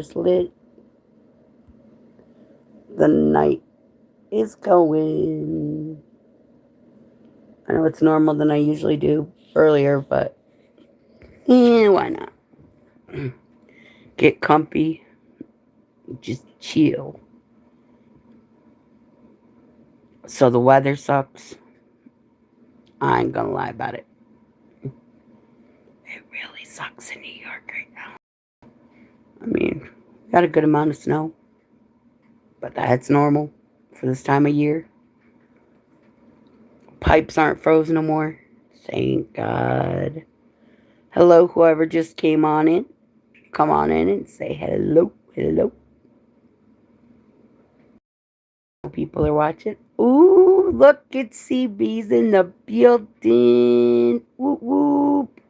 stars lit. The night is going. I know it's normal than I usually do earlier, but why not? Get comfy, just chill. So the weather sucks. I ain't gonna lie about it. It really sucks in New York right now. I mean, got a good amount of snow, but that's normal for this time of year. Pipes aren't frozen no more. Thank God. Hello, whoever just came on in. Come on in and say hello, hello. People are watching. Ooh, look, it's CB's in the building. Whoop, whoop.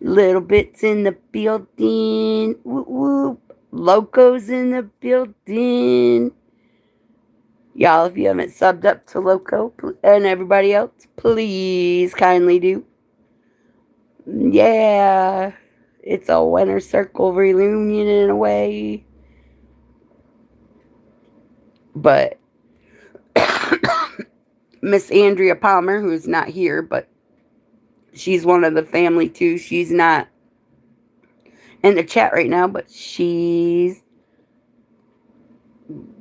Little Bit's in the building. Whoop, whoop. Loco's in the building. Y'all, if you haven't subbed up to Loco and everybody else, please kindly do. Yeah, it's a winter circle reunion in a way. But Miss Andrea Palmer, who's not here, but she's one of the family too. She's not in the chat right now, but she's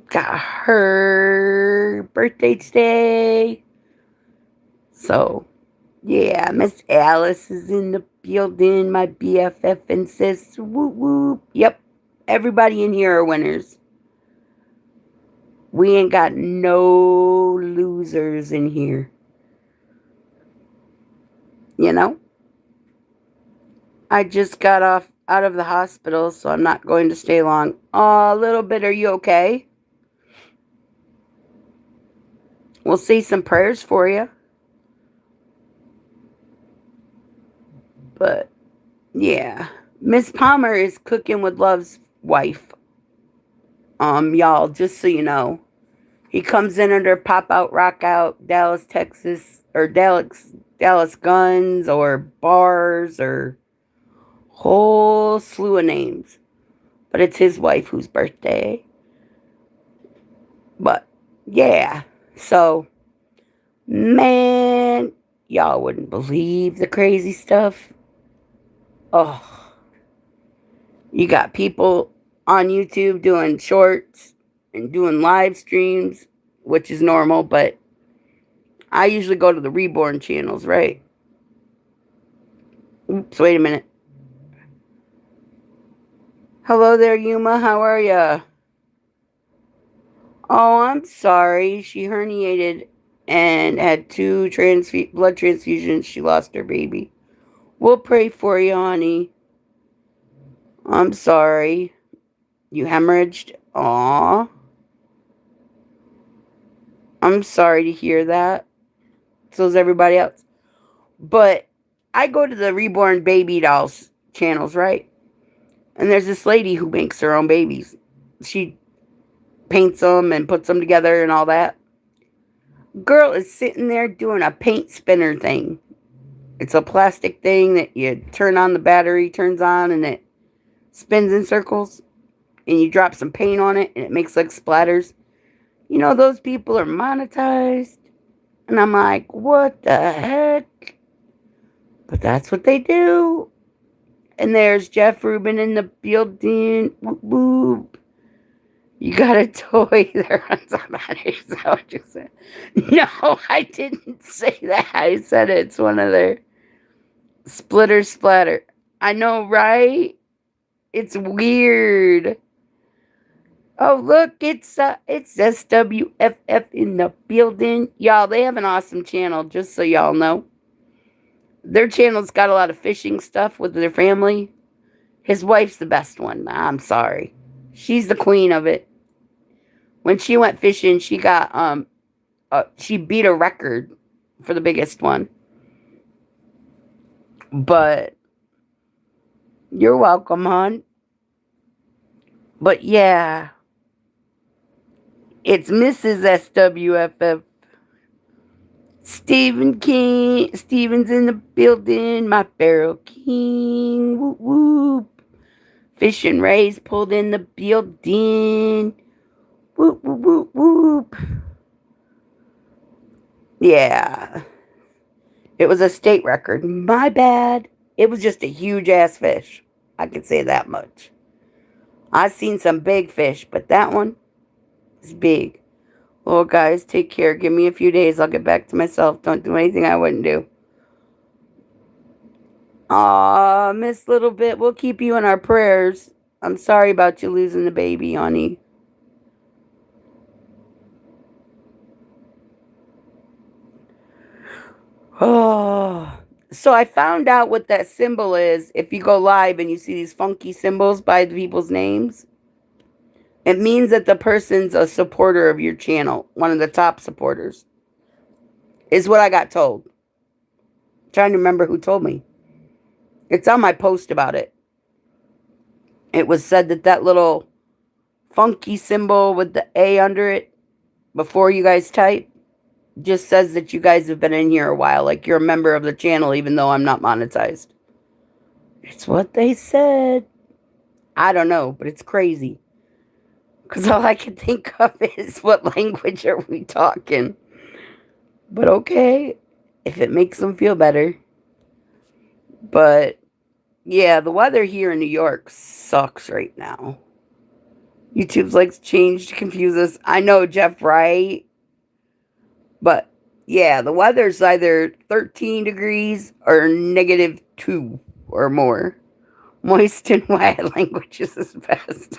got her birthday today. So, yeah, Miss Alice is in the building, my BFF and sis. Whoop whoop. Yep, everybody in here are winners. We ain't got no losers in here. You know? I just got out of the hospital, so I'm not going to stay long. A little bit, are you okay? We'll say some prayers for you. But, yeah. Miss Palmer is cooking with Love's wife. Y'all, just so you know. He comes in under Pop Out, Rock Out, Dallas, Texas, or Dallas Guns, or Bars, or whole slew of names. But it's his wife whose birthday. But, yeah. So, man, y'all wouldn't believe the crazy stuff. Oh, you got people on YouTube doing shorts and doing live streams, which is normal, but I usually go to the Reborn channels, right? Oops, wait a minute. Hello there, Yuma. How are ya? Oh, I'm sorry. She herniated and had 2 blood transfusions. She lost her baby. We'll pray for you, honey. I'm sorry. You hemorrhaged? Aw. I'm sorry to hear that. So is everybody else. But I go to the Reborn Baby Dolls channels, right? And there's this lady who makes her own babies. She paints them and puts them together and all that. Girl is sitting there doing a paint spinner thing. It's a plastic thing that you turn on, the battery turns on, and it spins in circles. And you drop some paint on it, and it makes like splatters. You know, those people are monetized. And I'm like, what the heck? But that's what they do. And there's Jeff Rubin in the building. Whoop, whoop. You got a toy there on somebody. Is that what you said? No, I didn't say that. I said it's one of their splitter splatter. I know, right? It's weird. Oh, look, it's SWFF in the building. Y'all, they have an awesome channel, just so y'all know. Their channel's got a lot of fishing stuff with their family. His wife's the best one. I'm sorry. She's the queen of it. When she went fishing, she got, she beat a record for the biggest one. But, you're welcome, hon. But yeah, it's Mrs. SWFF. Steven's in the building. My Barrel King. Whoop, whoop. Fish and Ray's pulled in the building. Whoop, whoop, whoop, whoop. Yeah. It was a state record. My bad. It was just a huge ass fish. I can say that much. I've seen some big fish, but that one is big. Well, guys, take care. Give me a few days. I'll get back to myself. Don't do anything I wouldn't do. Aw, Miss Little Bit, we'll keep you in our prayers. I'm sorry about you losing the baby, honey. Oh, so I found out what that symbol is. If you go live and you see these funky symbols by the people's names, it means that the person's a supporter of your channel, one of the top supporters, is what I got told. I'm trying to remember who told me. It's on my post about it. It was said that that little funky symbol with the A under it, before you guys type, just says that you guys have been in here a while, like you're a member of the channel, even though I'm not monetized. It's what they said. I don't know, but it's crazy. Because all I can think of is, what language are we talking? But okay, if it makes them feel better. But yeah, the weather here in New York sucks right now. YouTube's like changed to confuse us. I know, Jeff, right? But yeah, the weather's either 13 degrees or -2 or more. Moist and wet languages is best.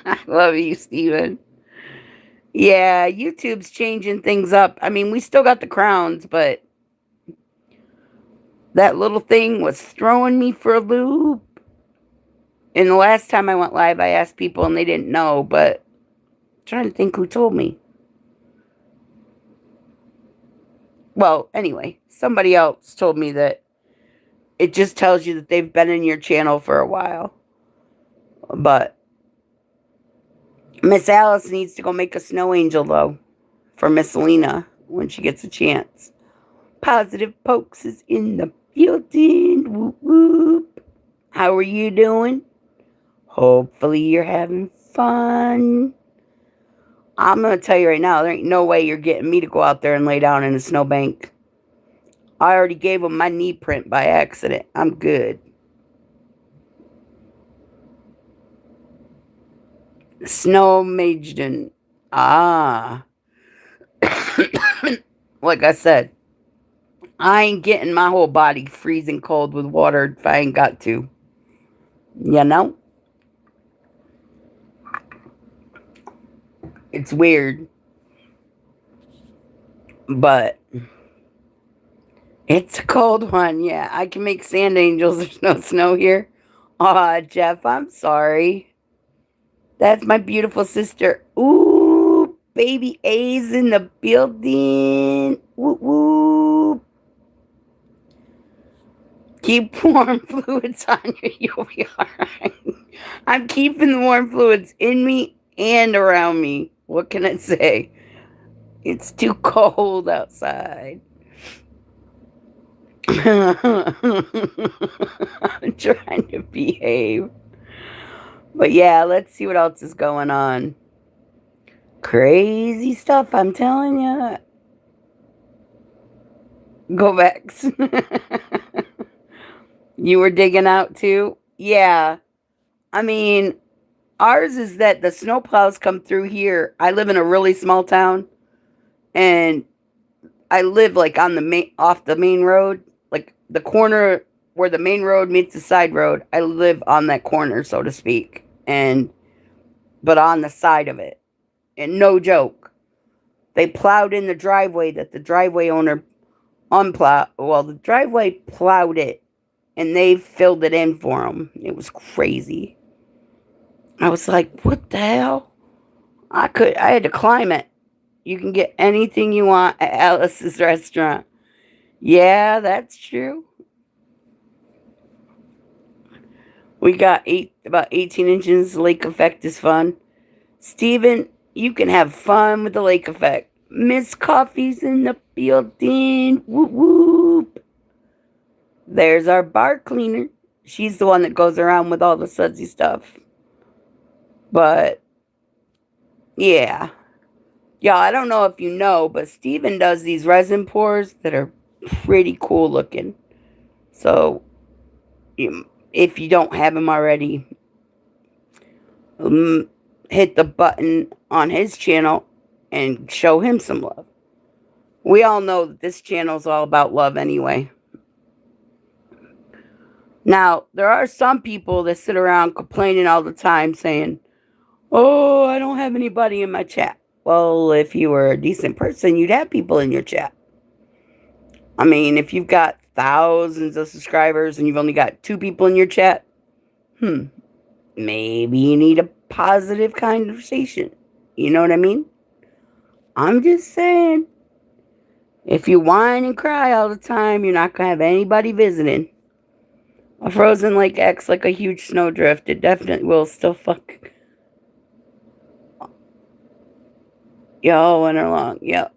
I love you, Steven. Yeah, YouTube's changing things up. I mean, we still got the crowns, but that little thing was throwing me for a loop. And the last time I went live, I asked people and they didn't know, but I'm trying to think who told me. Well, anyway, somebody else told me that it just tells you that they've been in your channel for a while. But Miss Alice needs to go make a snow angel, though, for Miss Lena when she gets a chance. Positive Pokes is in the building. Whoop, whoop. How are you doing? Hopefully you're having fun. I'm going to tell you right now, there ain't no way you're getting me to go out there and lay down in a snowbank. I already gave them my knee print by accident. I'm good. Snow Maiden. Ah. Like I said, I ain't getting my whole body freezing cold with water if I ain't got to. You know? It's weird. But it's a cold one. Yeah, I can make sand angels. There's no snow here. Aw, Jeff, I'm sorry. That's my beautiful sister. Ooh, baby A's in the building. Whoop, whoop. Keep warm fluids on you. You'll be alright. I'm keeping the warm fluids in me and around me. What can I say? It's too cold outside. I'm trying to behave. But yeah, let's see what else is going on. Crazy stuff, I'm telling you. Go back. You were digging out too? Yeah. I mean, ours is that the snowplows come through here. I live in a really small town, and I live like on the off the main road, like the corner where the main road meets the side road. I live on that corner, so to speak, but on the side of it. And no joke, they plowed in the driveway that the driveway owner unplowed. Well, the driveway plowed it, and they filled it in for them. It was crazy. I was like, what the hell? I had to climb it. You can get anything you want at Alice's restaurant. Yeah, that's true. We got about 18 inches. Lake effect is fun. Steven, you can have fun with the lake effect. Miss Coffee's in the building. Whoop, whoop. There's our bar cleaner. She's the one that goes around with all the sudsy stuff. But, yeah. Y'all, I don't know if you know, but Steven does these resin pours that are pretty cool looking. So, if you don't have him already, hit the button on his channel and show him some love. We all know that this channel is all about love anyway. Now, there are some people that sit around complaining all the time saying, oh, I don't have anybody in my chat. Well, if you were a decent person, you'd have people in your chat. I mean, if you've got thousands of subscribers and you've only got 2 people in your chat, maybe you need a positive conversation. You know what I mean? I'm just saying. If you whine and cry all the time, you're not going to have anybody visiting. A frozen lake acts like a huge snowdrift. It definitely will still fuck. Y'all went along. Yep.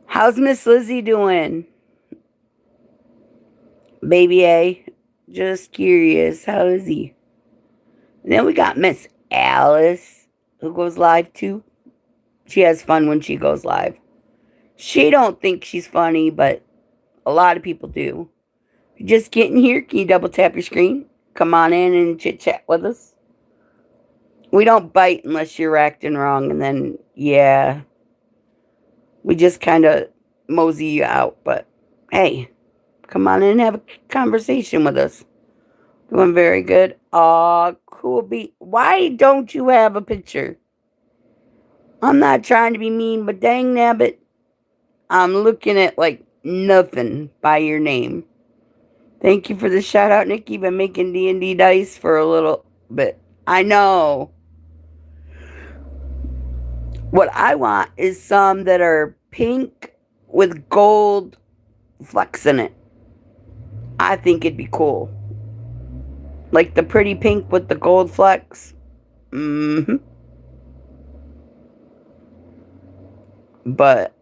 How's Miss Lizzie doing? Baby A. Just curious. How is he? And then we got Miss Alice, who goes live too. She has fun when she goes live. She don't think she's funny, but a lot of people do. If you're just getting here, can you double tap your screen? Come on in and chit chat with us. We don't bite unless you're acting wrong, and then, yeah, we just kind of mosey you out. But, hey, come on in and have a conversation with us. Doing very good. Aw, cool beat. Why don't you have a picture? I'm not trying to be mean, but dang nabbit, I'm looking at, like, nothing by your name. Thank you for the shout out, Nicci. Been making D&D dice for a little bit. I know. What I want is some that are pink with gold flecks in it. I think it'd be cool. Like the pretty pink with the gold flecks. But,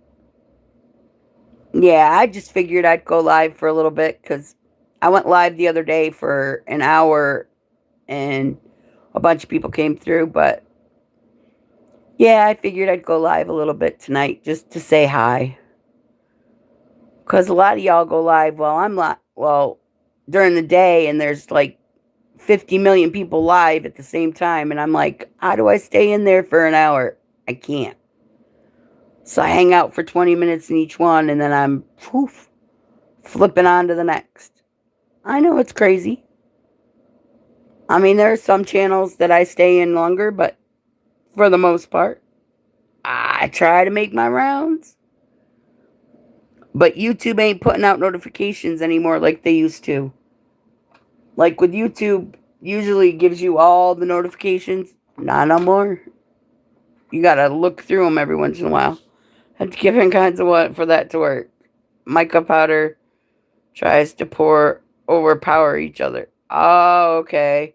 yeah, I just figured I'd go live for a little bit because I went live the other day for an hour and a bunch of people came through. But, yeah, I figured I'd go live a little bit tonight just to say hi. Because a lot of y'all go live while I'm during the day, and there's like 50 million people live at the same time. And I'm like, how do I stay in there for an hour? I can't. So I hang out for 20 minutes in each one, and then I'm flipping on to the next. I know it's crazy. I mean, there are some channels that I stay in longer, but for the most part, I try to make my rounds. But YouTube ain't putting out notifications anymore like they used to. Like with YouTube, usually gives you all the notifications. Not no more. You gotta look through them every once in a while. Have different kinds of what for that to work. Mica powder tries to overpower each other. Oh, okay.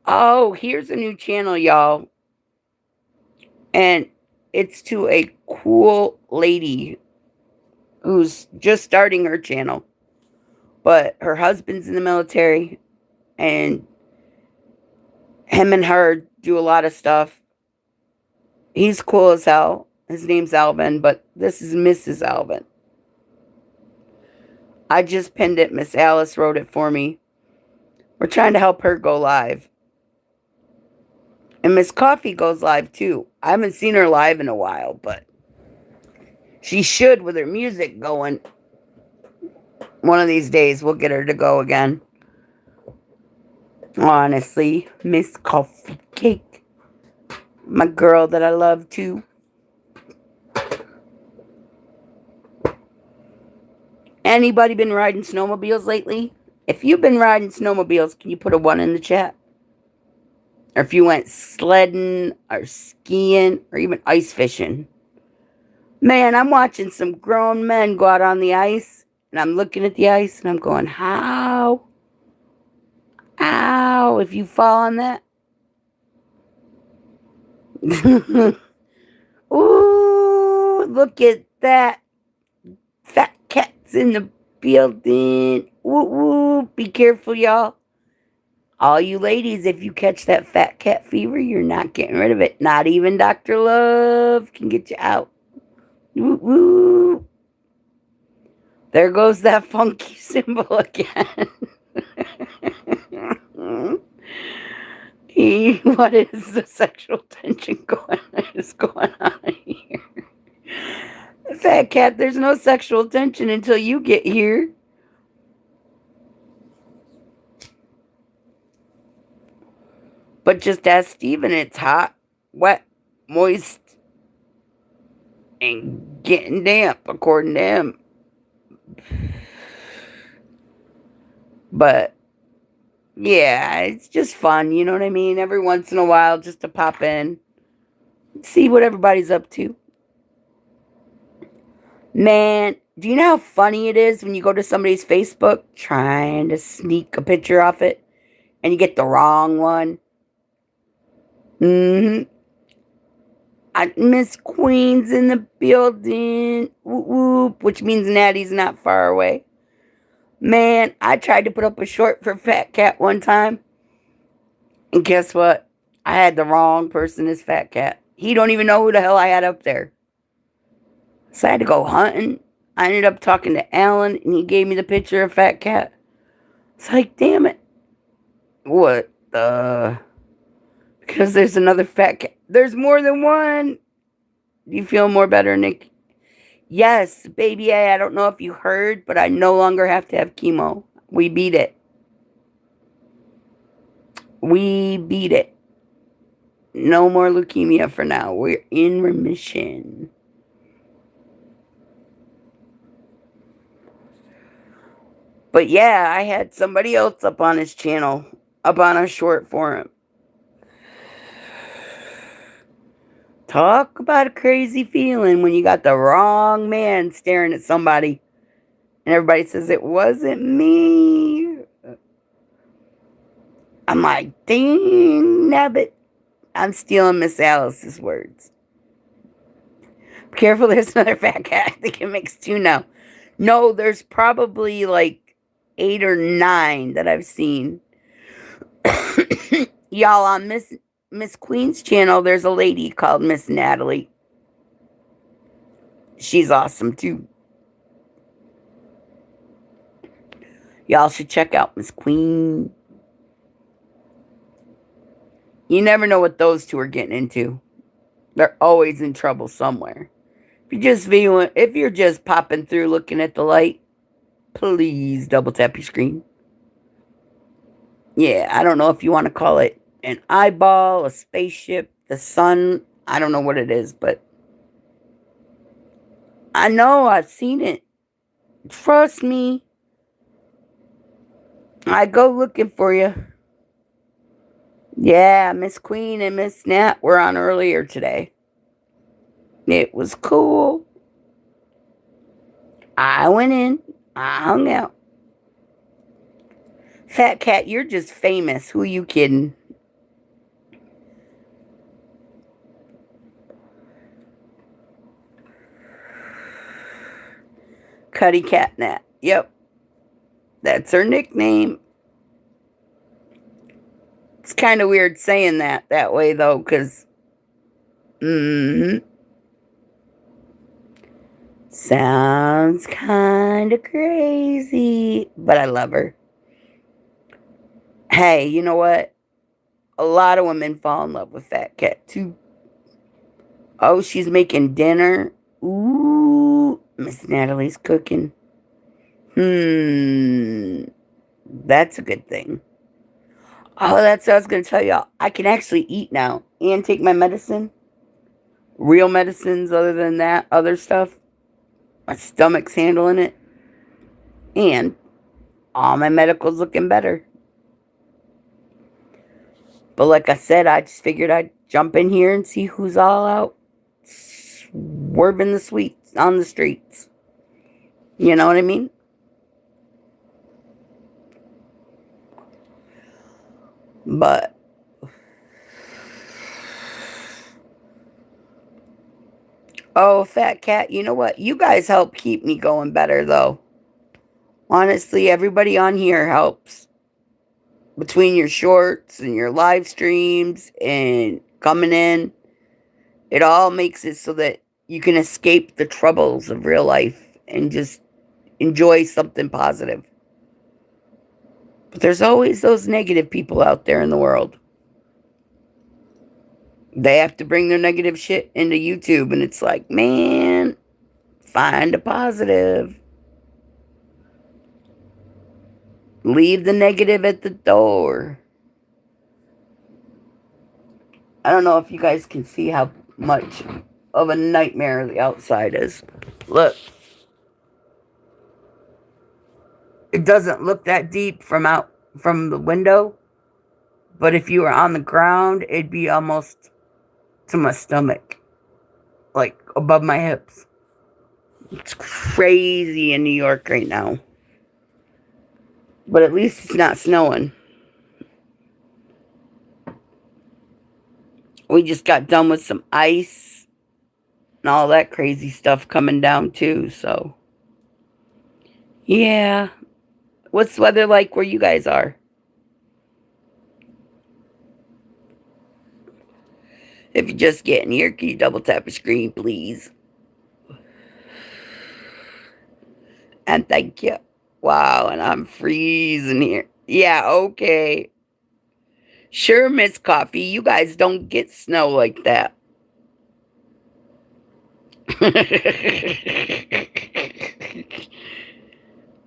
Oh, here's a new channel, y'all. And it's to a cool lady who's just starting her channel. But her husband's in the military, and him and her do a lot of stuff. He's cool as hell. His name's Alvin, but this is Mrs. Alvin. I just pinned it. Miss Alice wrote it for me. We're trying to help her go live. And Miss Coffee goes live too. I haven't seen her live in a while, but she should with her music going. One of these days we'll get her to go again. Honestly, Miss Coffee Cake. My girl that I love too. Anybody been riding snowmobiles lately? If you've been riding snowmobiles, can you put a 1 in the chat? Or if you went sledding or skiing or even ice fishing. Man, I'm watching some grown men go out on the ice, and I'm looking at the ice and I'm going, how? Ow, if you fall on that. Ooh, look at that. Fat cat's in the building. Woo woo. Be careful, y'all. All you ladies, if you catch that fat cat fever, you're not getting rid of it. Not even Dr. Love can get you out. Woo woo. There goes that funky symbol again. What is the sexual tension going on here? Fat cat, there's no sexual tension until you get here. But just ask Steven, it's hot, wet, moist, and getting damp, according to him. But yeah, it's just fun, you know what I mean? Every once in a while, just to pop in, see what everybody's up to. Man, do you know how funny it is when you go to somebody's Facebook trying to sneak a picture off it and you get the wrong one? Mm-hmm. Miss Queen's in the building. Whoop, whoop, which means Natty's not far away. Man, I tried to put up a short for Fat Cat one time. And guess what? I had the wrong person as Fat Cat. He don't even know who the hell I had up there. So I had to go hunting. I ended up talking to Alan, and he gave me the picture of Fat Cat. It's like, damn it. What the? Because there's another Fat Cat. There's more than one. Do you feel more better, Nick? Yes, baby A, I don't know if you heard, but I no longer have to have chemo. We beat it. We beat it. No more leukemia for now. We're in remission. But yeah, I had somebody else up on his channel, up on a short for him. Talk about a crazy feeling when you got the wrong man staring at somebody and everybody says it wasn't me. I'm like, dang nabbit. I'm stealing Miss Alice's words. Be careful, there's another fat cat. I think it makes two now. No, there's probably like 8 or 9 that I've seen. Y'all, on Miss Queen's channel, there's a lady called Miss Natalie. She's awesome too. Y'all should check out Miss Queen. You never know what those two are getting into. They're always in trouble somewhere. If you're just popping through looking at the light, please double tap your screen. Yeah, I don't know if you want to call it an eyeball, a spaceship, the sun. I don't know what it is, but I know I've seen it. Trust me. I go looking for you. Yeah, Miss Queen and Miss Nat were on earlier today. It was cool. I went in. I hung out. Fat Cat, you're just famous. Who you kidding? Cuddy Catnap. Yep. That's her nickname. It's kind of weird saying that way, though, because... Sounds kind of crazy. But I love her. Hey, you know what? A lot of women fall in love with Fat Cat, too. Oh, she's making dinner. Ooh, Miss Natalie's cooking. That's a good thing. Oh, that's what I was going to tell y'all. I can actually eat now and take my medicine. Real medicines other than that, other stuff. My stomach's handling it. And all my medical's looking better. But like I said, I just figured I'd jump in here and see who's all out swerving the sweets on the streets. You know what I mean? But oh, Fat Cat, you know what? You guys help keep me going better, though. Honestly, everybody on here helps. Between your shorts and your live streams and coming in, it all makes it so that you can escape the troubles of real life and just enjoy something positive. But there's always those negative people out there in the world. They have to bring their negative shit into YouTube, and it's like, man, find a positive. Leave the negative at the door. I don't know if you guys can see how much of a nightmare the outside is. Look, it doesn't look that deep from the window, but if you were on the ground, it'd be almost to my stomach, like above my hips. It's crazy in New York right now. But at least it's not snowing. We just got done with some ice and all that crazy stuff coming down too, so yeah. What's the weather like where you guys are? If you're just getting here, can you double tap your screen, please? And thank you. Wow, and I'm freezing here. Yeah, okay. Sure, Miss Coffee, you guys don't get snow like that.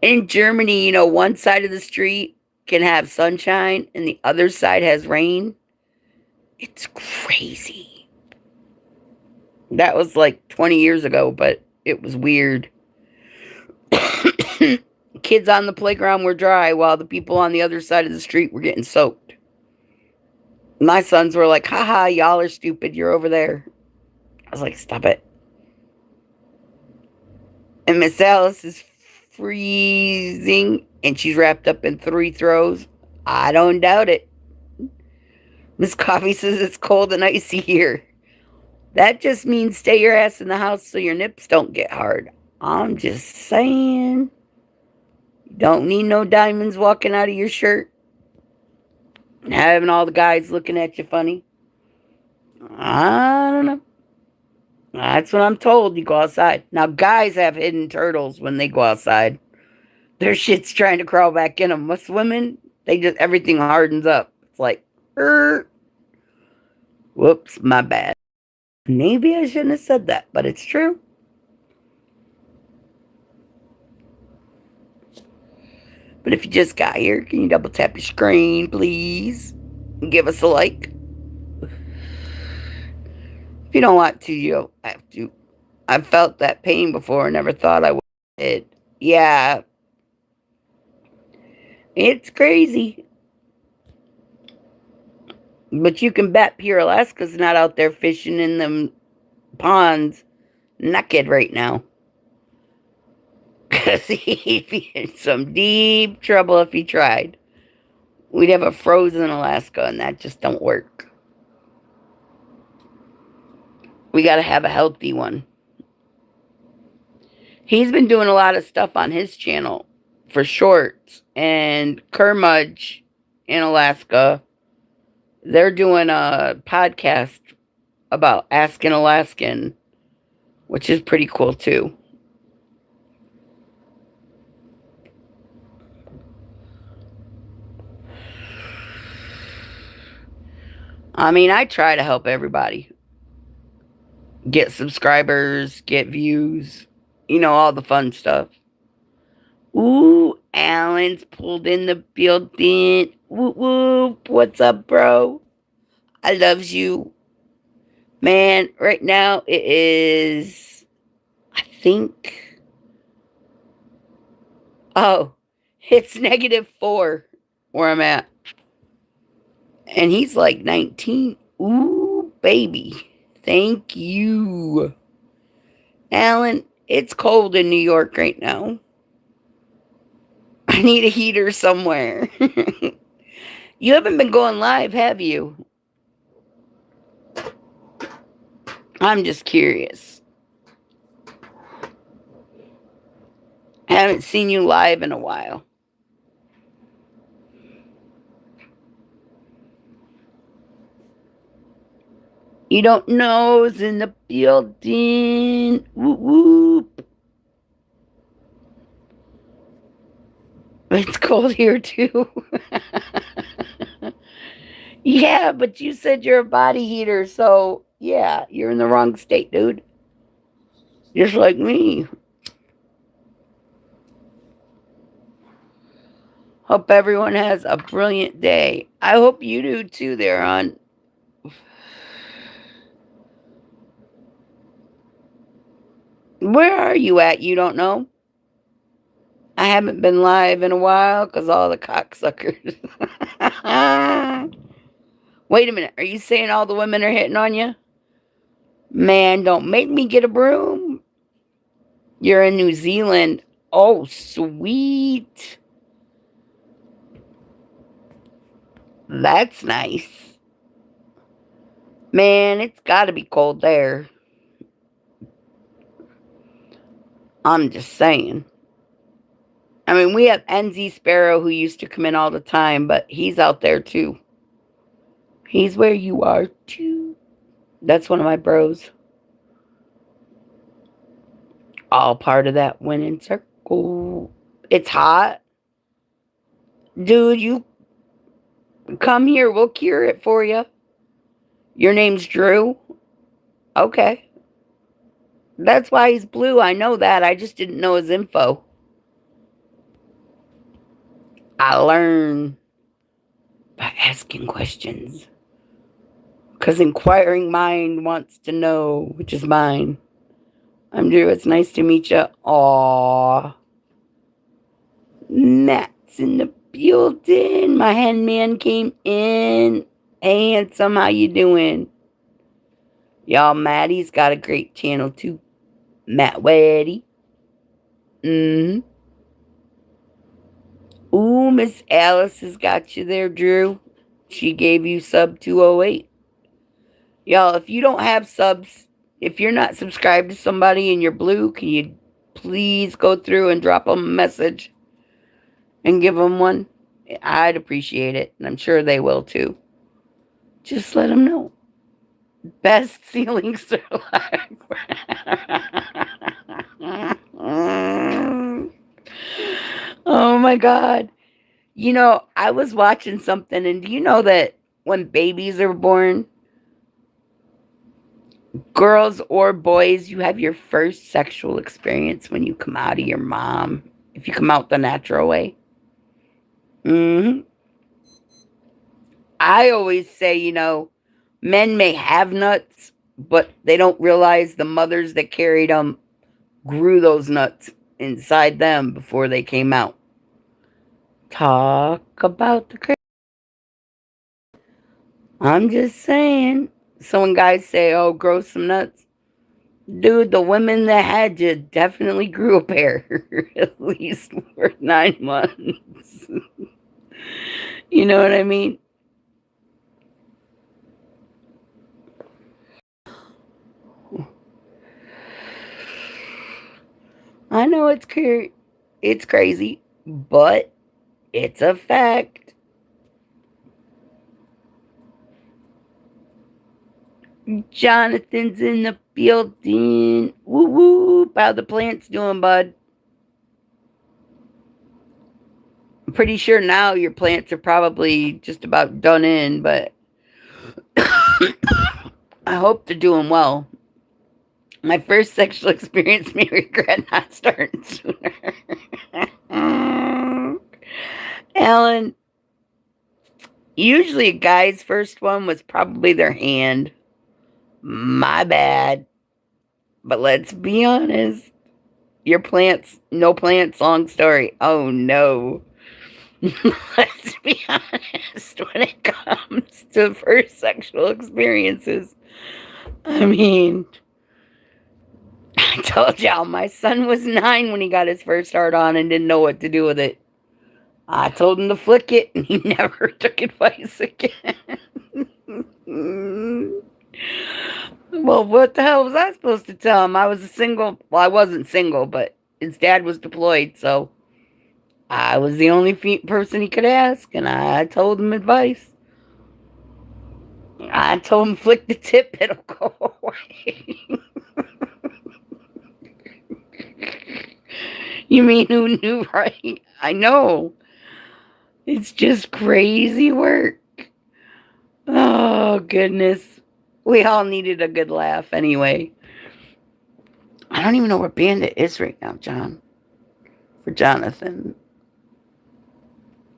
In Germany, one side of the street can have sunshine and the other side has rain. It's crazy. That was like 20 years ago, but it was weird. Kids on the playground were dry while the people on the other side of the street were getting soaked. My sons were like, haha, y'all are stupid. You're over there. I was like, stop it. And Miss Alice is freezing and she's wrapped up in 3 throws. I don't doubt it. Miss Coffee says it's cold and icy here. That just means stay your ass in the house so your nips don't get hard. I'm just saying. Don't need no diamonds walking out of your shirt. Having all the guys looking at you funny. I don't know. That's what I'm told. You go outside. Now, guys have hidden turtles when they go outside. Their shit's trying to crawl back in them. Us women, everything hardens up. It's like, whoops, my bad. Maybe I shouldn't have said that, but it's true. But if you just got here, can you double tap your screen, please? And give us a like. If you don't want to, you don't have to. I've felt that pain before. Never thought I would. Yeah. It's crazy. But you can bet Pure Alaska's not out there fishing in them ponds naked right now. Because he'd be in some deep trouble if he tried. We'd have a frozen Alaska, and that just don't work. We got to have a healthy one. He's been doing a lot of stuff on his channel for shorts. And Kermudge in Alaska, they're doing a podcast about Asking Alaskan, which is pretty cool too. I mean, I try to help everybody get subscribers, get views, all the fun stuff. Ooh, Alan's pulled in the building. Whoop whoop. What's up, bro? I loves you. Man, right now it is, I think, oh, it's -4 where I'm at. And he's like 19. Ooh, baby. Thank you. Alan, it's cold in New York right now. I need a heater somewhere. You haven't been going live, have you? I'm just curious. I haven't seen you live in a while. You don't know who's in the building. Whoop whoop. It's cold here too. Yeah, but you said you're a body heater, so yeah, you're in the wrong state, dude. Just like me. Hope everyone has a brilliant day. I hope you do too, there, hon. Where are you at? You don't know? I haven't been live in a while because all the cocksuckers. Wait a minute. Are you saying all the women are hitting on you? Man, don't make me get a broom. You're in New Zealand. Oh, sweet. That's nice. Man, it's got to be cold there. I'm just saying. I mean, we have NZ Sparrow who used to come in all the time, but he's out there too. He's where you are too. That's one of my bros. All part of that winning circle. It's hot. Dude, you come here. We'll cure it for you. Your name's Drew? Okay. That's why he's blue. I know that. I just didn't know his info. I learn by asking questions. Because inquiring mind wants to know, which is mine. I'm Drew. It's nice to meet you. Aww. Matt's in the building. My handman came in. Hey, handsome, how you doing? Y'all, Maddie's got a great channel too. Matt Weddy. Mm-hmm. Ooh, Miss Alice has got you there, Drew. She gave you sub 208. Y'all, if you don't have subs, if you're not subscribed to somebody and you're blue, can you please go through and drop them a message and give them one? I'd appreciate it, and I'm sure they will too. Just let them know. Best ceiling Sherlock. Oh my God. You know, I was watching something, and do you know that when babies are born, girls or boys, you have your first sexual experience when you come out of your mom, if you come out the natural way? Hmm. I always say, men may have nuts, but they don't realize the mothers that carried them grew those nuts inside them before they came out. Talk about the crazy. I'm just saying. So when guys say, oh, grow some nuts, dude, the women that had you definitely grew a pair, at least for 9 months. You know what I mean? I know it's crazy, but it's a fact. Jonathan's in the building. Woo woo! How the plants doing, bud? I'm pretty sure now your plants are probably just about done in, but I hope they're doing well. My first sexual experience made me regret not starting sooner. Alan, usually a guy's first one was probably their hand. My bad. But let's be honest. Your plants, no plants, long story. Oh no. Let's be honest when it comes to first sexual experiences. I mean, I told y'all my son was 9 when he got his first hard on and didn't know what to do with it. I told him to flick it and he never took advice again. Well, what the hell was I supposed to tell him? I was a single. Well, I wasn't single, but his dad was deployed, so I was the only person he could ask, and I told him advice. I told him flick the tip, it'll go away. You mean who knew, right? I know. It's just crazy work. Oh, goodness. We all needed a good laugh anyway. I don't even know where Bandit is right now, John. For Jonathan.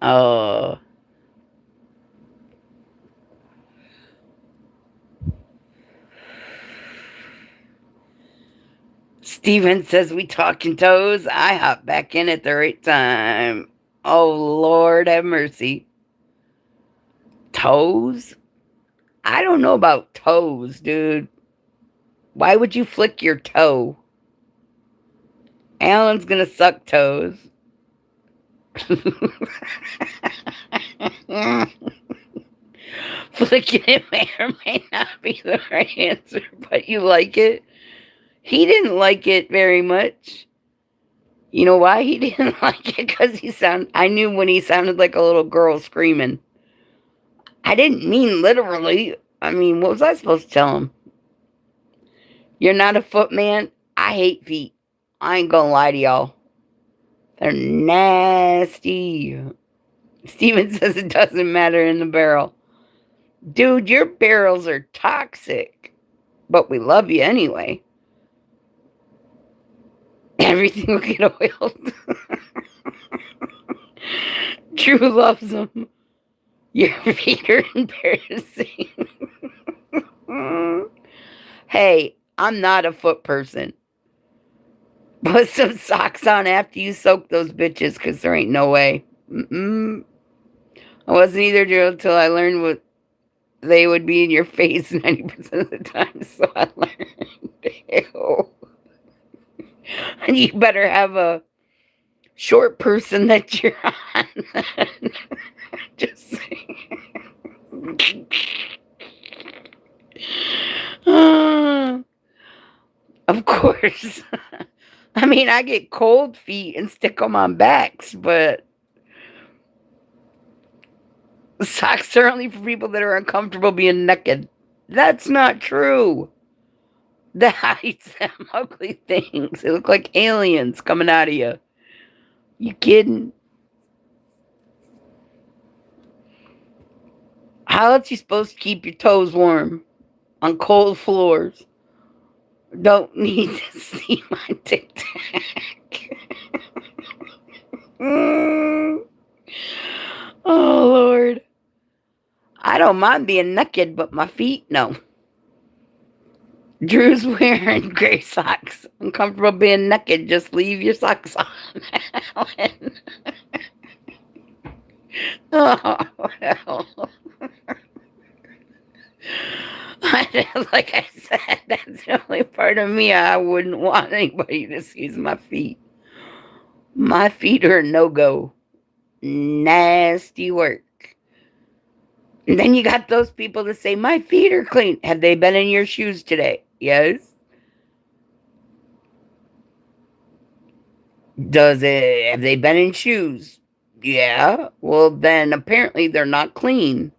Oh. Steven says we talking toes. I hop back in at the right time. Oh, Lord have mercy. Toes? I don't know about toes, dude. Why would you flick your toe? Alan's gonna suck toes. Flicking it may or may not be the right answer, but you like it. He didn't like it very much. You know why he didn't like it? Because I knew when he sounded like a little girl screaming. I didn't mean literally. I mean, what was I supposed to tell him? You're not a foot man? I hate feet. I ain't gonna lie to y'all. They're nasty. Steven says it doesn't matter in the barrel. Dude, your barrels are toxic. But we love you anyway. Everything will get oiled. Drew loves them. Your feet are embarrassing. Hey, I'm not a foot person. Put some socks on after you soak those bitches, because there ain't no way. I wasn't either, Drew, until I learned what they would be in your face 90% of the time, so I learned. Ew. And you better have a short person that you're on. Just saying. Of course. I mean, I get cold feet and stick them on backs, but socks are only for people that are uncomfortable being naked. That's not true. That hides them ugly things. They look like aliens coming out of you. You kidding? How else you supposed to keep your toes warm on cold floors? Don't need to see my tic tac. Oh, Lord. I don't mind being naked, but my feet, no. Drew's wearing gray socks. Uncomfortable being naked. Just leave your socks on, Alan. Oh, hell. Like I said, that's the only part of me I wouldn't want anybody to see is my feet. My feet are a no-go. Nasty work. And then you got those people that say, my feet are clean. Have they been in your shoes today? Yes. Have they been in shoes? Yeah. Well, then apparently they're not clean.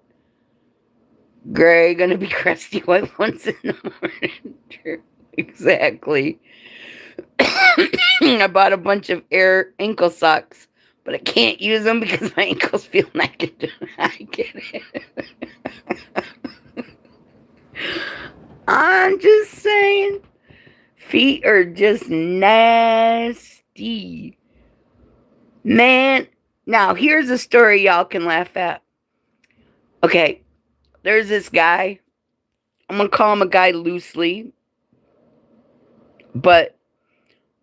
Gray gonna be crusty white once in the morning. True. Exactly. I bought a bunch of air ankle socks, but I can't use them because my ankles feel naked. I get it. I'm just saying. Feet are just nasty. Man, now here's a story y'all can laugh at. Okay, there's this guy. I'm going to call him a guy loosely. But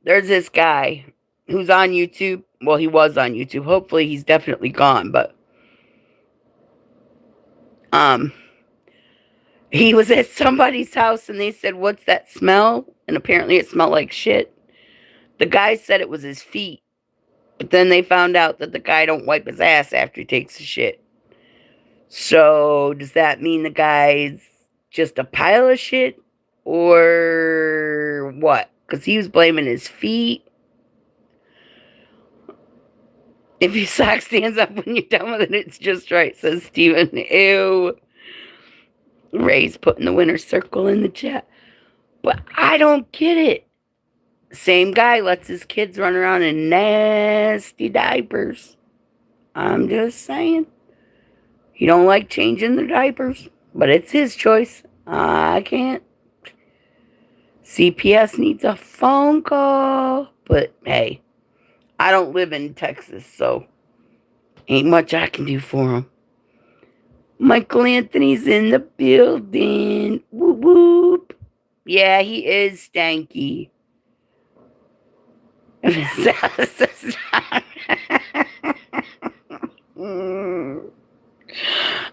there's this guy who's on YouTube. Well, he was on YouTube. Hopefully he's definitely gone, but he was at somebody's house and they said, "What's that smell?" And apparently it smelled like shit. The guy said it was his feet. But then they found out that the guy don't wipe his ass after he takes a shit. So does that mean the guy's just a pile of shit? Or what? Because he was blaming his feet. If your sock stands up when you're done with it, it's just right, says Steven. Ew. Ray's putting the winner circle in the chat. But I don't get it. Same guy lets his kids run around in nasty diapers. I'm just saying. He don't like changing the diapers, but it's his choice. I can't. CPS needs a phone call. But hey, I don't live in Texas, so ain't much I can do for him. Michael Anthony's in the building. Whoop whoop. Yeah, he is stanky.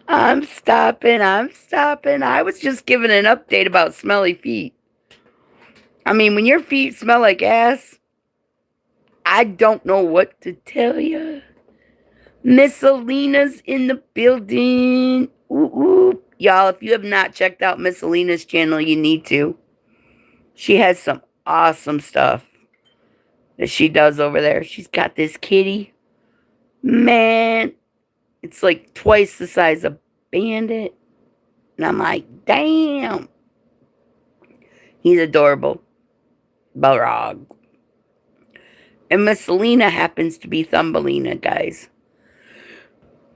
I'm stopping. I was just giving an update about smelly feet. I mean, when your feet smell like ass, I don't know what to tell you. Miss Alina's in the building. Ooh, ooh. Y'all, if you have not checked out Miss Alina's channel, you need to. She has some awesome stuff that she does over there. She's got this kitty. Man, it's like twice the size of Bandit. And I'm like, damn. He's adorable. Balrog. And Miss Alina happens to be Thumbelina, guys.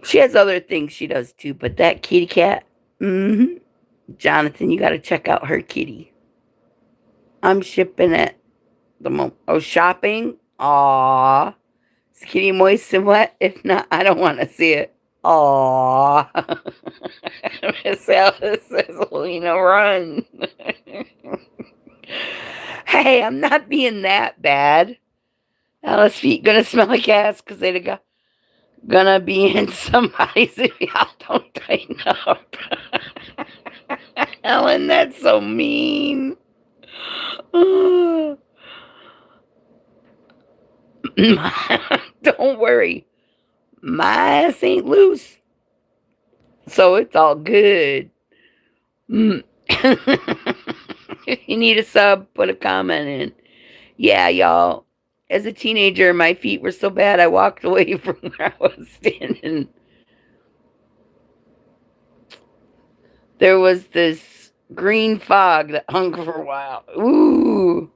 She has other things she does too, but that kitty cat, Jonathan, you got to check out her kitty. I'm shipping it. Shopping? Aww. Is kitty moist and wet? If not, I don't want to see it. Aww. Miss Alice says, Alina, run. Hey, I'm not being that bad. Alice feet gonna smell like ass because they're gonna be in somebody's if y'all don't tighten up. Ellen, that's so mean. Don't worry. My ass ain't loose. So it's all good. If you need a sub, put a comment in. Yeah, y'all. As a teenager, my feet were so bad I walked away from where I was standing. There was this green fog that hung for a while. Ooh.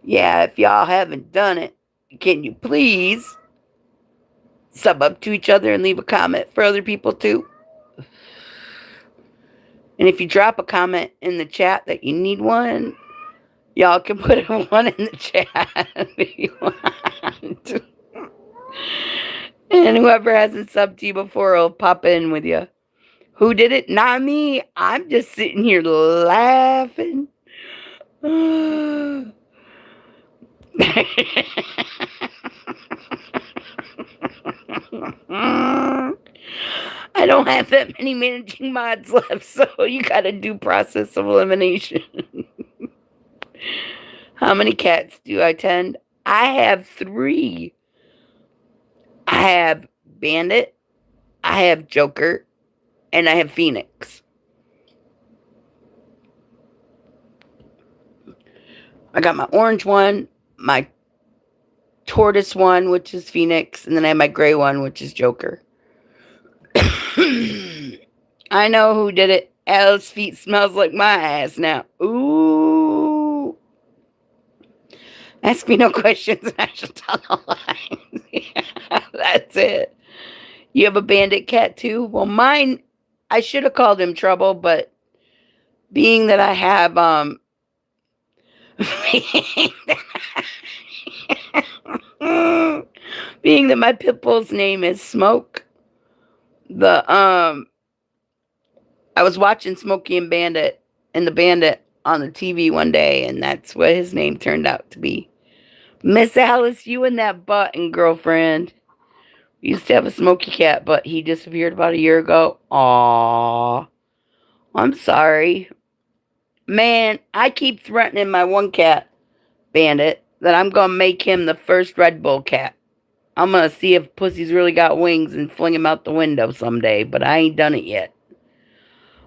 Yeah, if y'all haven't done it, can you please sub up to each other and leave a comment for other people too? And if you drop a comment in the chat that you need one, y'all can put one in the chat if you want. And whoever hasn't subbed to you before will pop in with you. Who did it? Not me. I'm just sitting here laughing. I don't have that many managing mods left, so you gotta do process of elimination. How many cats do I tend? I have 3. I have Bandit, I have Joker, and I have Phoenix. I got my orange one, my tortoise one, which is Phoenix, and then I have my gray one, which is Joker. I know who did it. Alice's feet smells like my ass now. Ooh. Ask me no questions and I shall tell no lies. Yeah, that's it. You have a bandit cat too? Well, mine, I should have called him Trouble, but being that I have, being that my pit bull's name is Smoke, I was watching Smokey and the Bandit on the TV one day, and that's what his name turned out to be. Miss Alice, you and that button, girlfriend. We used to have a Smokey cat, but he disappeared about a year ago. Aww. I'm sorry. Man, I keep threatening my one cat, Bandit, that I'm going to make him the first Red Bull cat. I'm going to see if Pussy's really got wings and fling him out the window someday, but I ain't done it yet.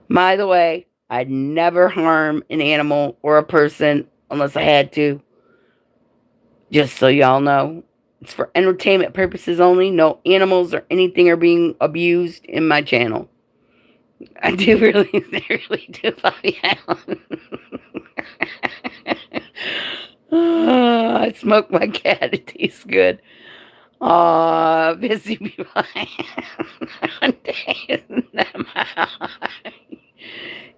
By the way, I'd never harm an animal or a person unless I had to. Just so y'all know. It's for entertainment purposes only. No animals or anything are being abused in my channel. I do really, I really do love you, Alan. I smoke my cat. It tastes good. Aw, busy people.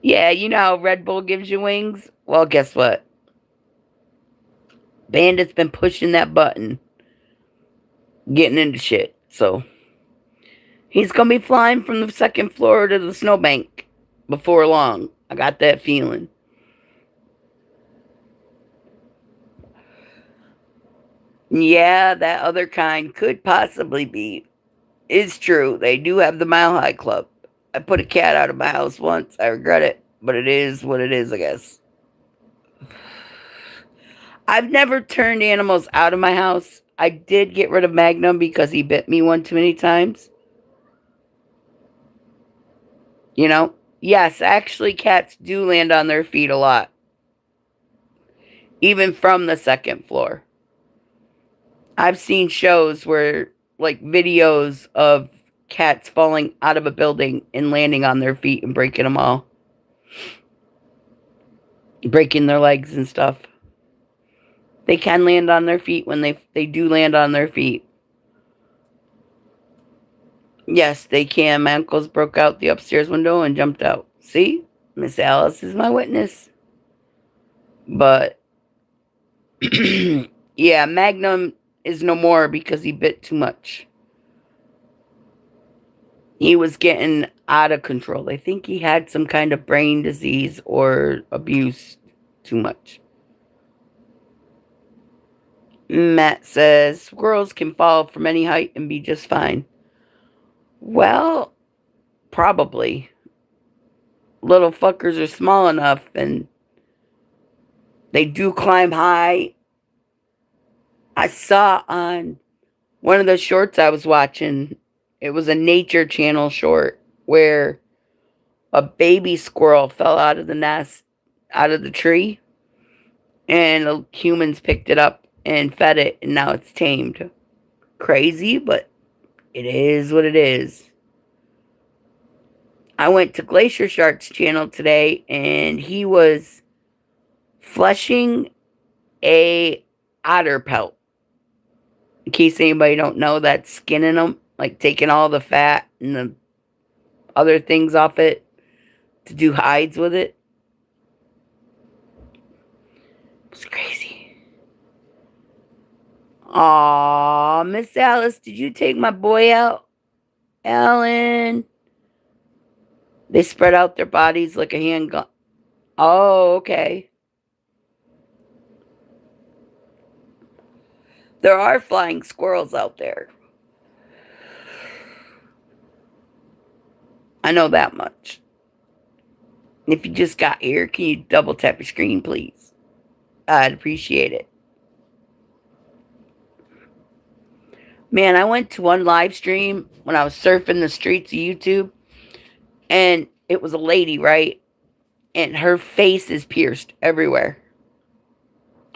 Yeah, you know how Red Bull gives you wings? Well, guess what? Bandit's been pushing that button, getting into shit. So he's gonna be flying from the second floor to the snowbank before long. I got that feeling. Yeah, that other kind could possibly be. It's true. They do have the Mile High Club. I put a cat out of my house once. I regret it, but it is what it is, I guess. I've never turned animals out of my house. I did get rid of Magnum because he bit me one too many times. You know? Yes, actually, cats do land on their feet a lot, even from the second floor. I've seen shows where, like, videos of cats falling out of a building and landing on their feet and breaking them all, breaking their legs and stuff. They can land on their feet when they do land on their feet. Yes, they can. My uncles broke out the upstairs window and jumped out. See? Miss Alice is my witness. But yeah, Magnum is no more because he bit too much. He was getting out of control. I think he had some kind of brain disease or abuse too much. Matt says squirrels can fall from any height and be just fine. Well, probably. Little fuckers are small enough and they do climb high. I saw on one of the shorts I was watching, it was a Nature Channel short where a baby squirrel fell out of the nest, out of the tree, and the humans picked it up and fed it, and now it's tamed. Crazy, but it is what it is. I went to Glacier Shark's channel today, and he was fleshing a otter pelt. In case anybody don't know, that's skinning them, like taking all the fat and the other things off it to do hides with it. It was crazy. Aw, Miss Alice, did you take my boy out? Alan. They spread out their bodies like a handgun. Oh, okay. There are flying squirrels out there. I know that much. If you just got here, can you double tap your screen, please? I'd appreciate it. Man, I went to one live stream when I was surfing the streets of YouTube, and it was a lady, right? And her face is pierced everywhere.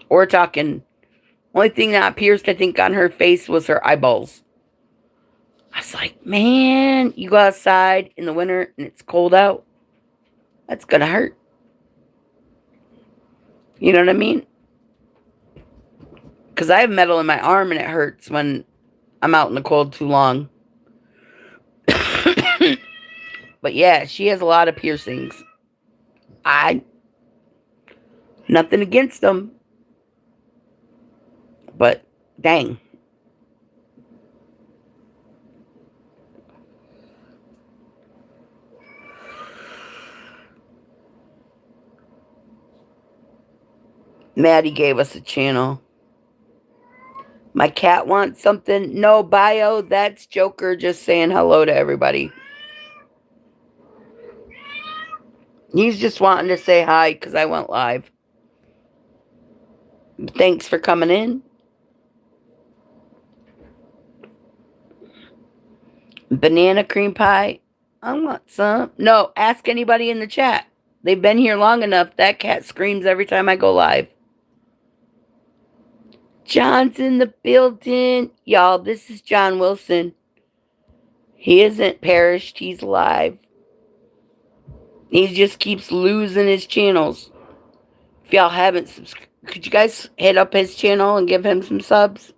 We're talking, only thing not pierced, I think, on her face was her eyeballs. I was like, man, you go outside in the winter and it's cold out. That's gonna hurt. You know what I mean? Because I have metal in my arm and it hurts when I'm out in the cold too long. But yeah, she has a lot of piercings. Nothing against them. But dang. Maddie gave us a channel. My cat wants something. No bio. That's Joker just saying hello to everybody. He's just wanting to say hi because I went live. Thanks for coming in. Banana cream pie. I want some. No, ask anybody in the chat. They've been here long enough. That cat screams every time I go live. John's in the building. Y'all, this is John Wilson. He isn't perished. He's alive. He just keeps losing his channels. If y'all haven't subscribed, could you guys hit up his channel and give him some subs?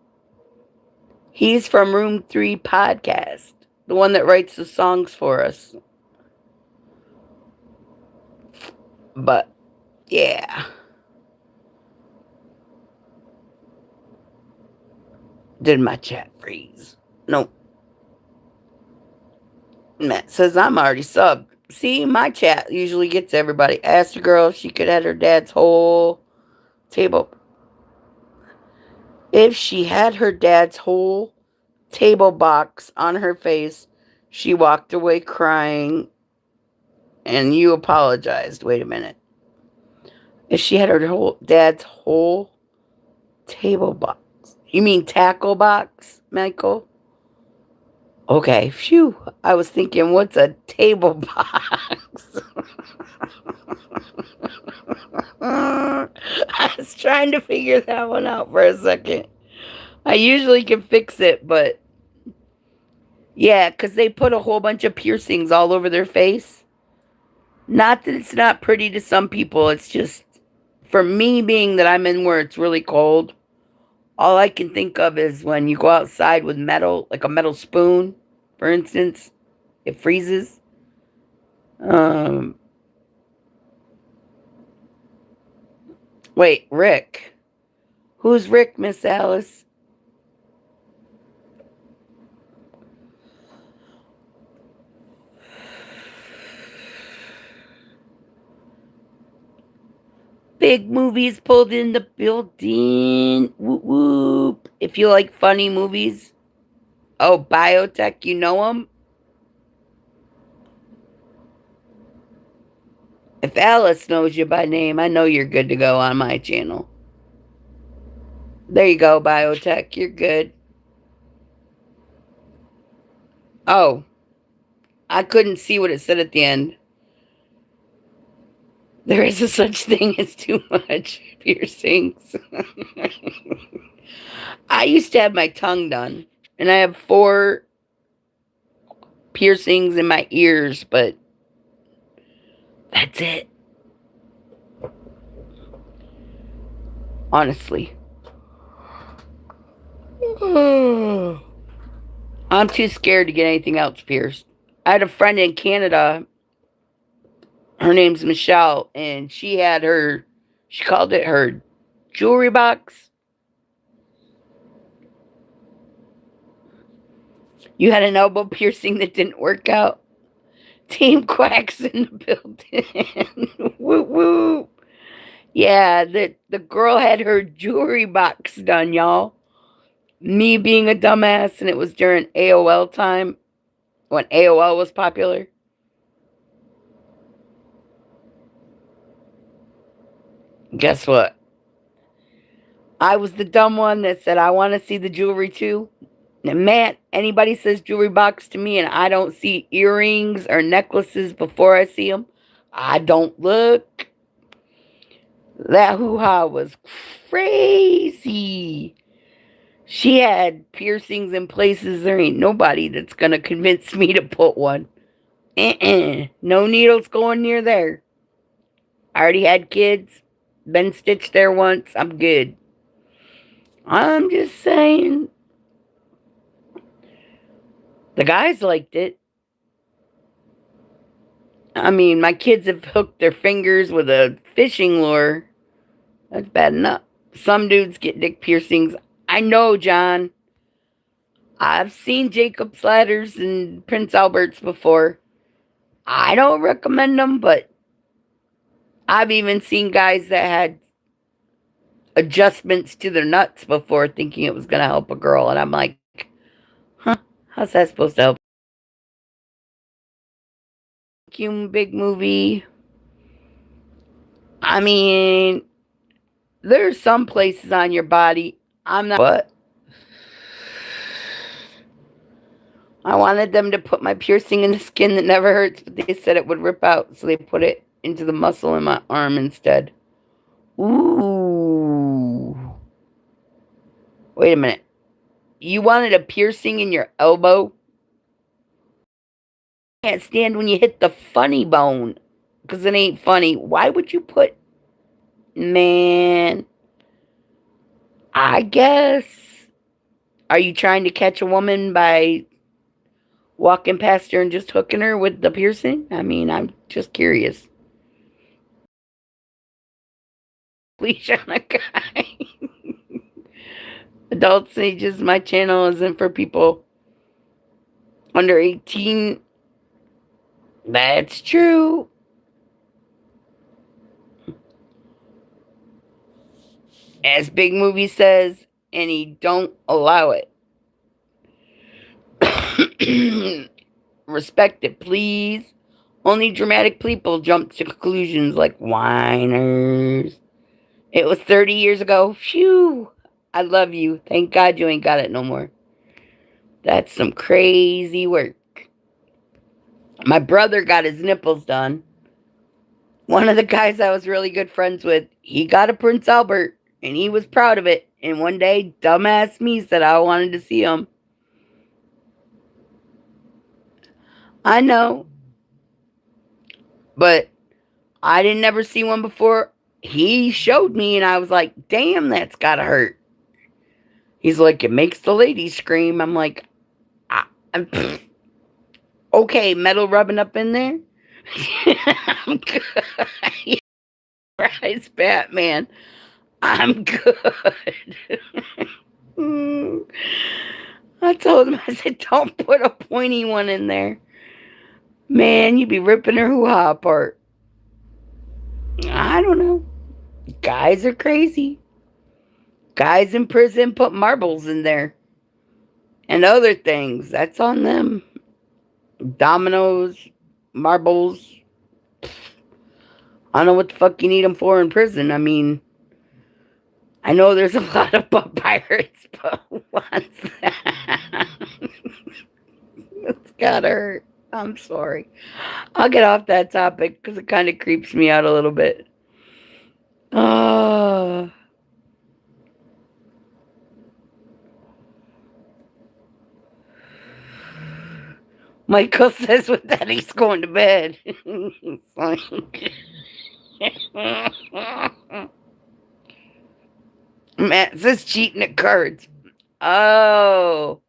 He's from Room 3 Podcast, the one that writes the songs for us. But, yeah. Did my chat freeze? Nope. Matt says I'm already subbed. See, my chat usually gets everybody. Asked a girl if she could have her dad's whole table. If she had her dad's whole table box on her face, she walked away crying, and you apologized. Wait a minute. If she had her dad's whole table box. You mean tackle box, Michael? Okay, phew. I was thinking, what's a table box? I was trying to figure that one out for a second. I usually can fix it, but yeah, because they put a whole bunch of piercings all over their face. Not that it's not pretty to some people, it's just, for me, being that I'm in where it's really cold, all I can think of is when you go outside with metal, like a metal spoon, for instance, it freezes. Wait, Rick. Who's Rick, Miss Alice? Big movies pulled in the building. Whoop whoop. If you like funny movies. Oh, Biotech, you know him? If Alice knows you by name, I know you're good to go on my channel. There you go, Biotech. You're good. Oh. I couldn't see what it said at the end. There is a such thing as too much piercings. I used to have my tongue done, and I have 4 piercings in my ears, but that's it. Honestly. I'm too scared to get anything else pierced. I had a friend in Canada. Her name's Michelle, and she called it her jewelry box. You had an elbow piercing that didn't work out. Team Quacks in the building. Whoop whoop. Yeah, the girl had her jewelry box done, y'all. Me being a dumbass, and it was during AOL time, when AOL was popular. Guess what? I was the dumb one that said, I want to see the jewelry too. And man, anybody says jewelry box to me and I don't see earrings or necklaces before I see them, I don't look. That hoo-ha was crazy. She had piercings in places there ain't nobody that's going to convince me to put one. No needles going near there. I already had kids. Been stitched there once. I'm good. I'm just saying. The guys liked it. I mean, my kids have hooked their fingers with a fishing lure. That's bad enough. Some dudes get dick piercings. I know, John. I've seen Jacob Slatters and Prince Alberts before. I don't recommend them, but I've even seen guys that had adjustments to their nuts before thinking it was going to help a girl. And I'm like, huh, how's that supposed to help? Big movie. I mean, there's some places on your body I'm not. What? I wanted them to put my piercing in the skin that never hurts, but they said it would rip out, so they put it into the muscle in my arm instead. Ooh. Wait a minute. You wanted a piercing in your elbow? Can't stand when you hit the funny bone. Because it ain't funny. Why would you put. Man. I guess. Are you trying to catch a woman by walking past her and just hooking her with the piercing? I mean, I'm just curious. Leash on a guy. Adults ages, my channel isn't for people under 18. That's true. As Big Movie says, and he don't allow it. Respect it, please. Only dramatic people jump to conclusions like whiners. It was 30 years ago. Phew. I love you. Thank God you ain't got it no more. That's some crazy work. My brother got his nipples done. One of the guys I was really good friends with, he got a Prince Albert, and he was proud of it. And one day, dumbass me said I wanted to see him. I know, but I didn't never see one before. He showed me, and I was like, damn, that's gotta hurt. He's like, it makes the ladies scream. I'm like, I'm, okay, metal rubbing up in there. I'm good. Surprise, Batman. I'm good. I told him, I said, don't put a pointy one in there. Man, you'd be ripping her hoo-ha apart. I don't know. Guys are crazy. Guys in prison put marbles in there. And other things. That's on them. Dominoes, marbles. I don't know what the fuck you need them for in prison. I mean, I know there's a lot of butt pirates, but what's that? It's gotta hurt. I'm sorry. I'll get off that topic because it kind of creeps me out a little bit. Oh. Michael says with that he's going to bed. Matt says cheating at cards. Oh.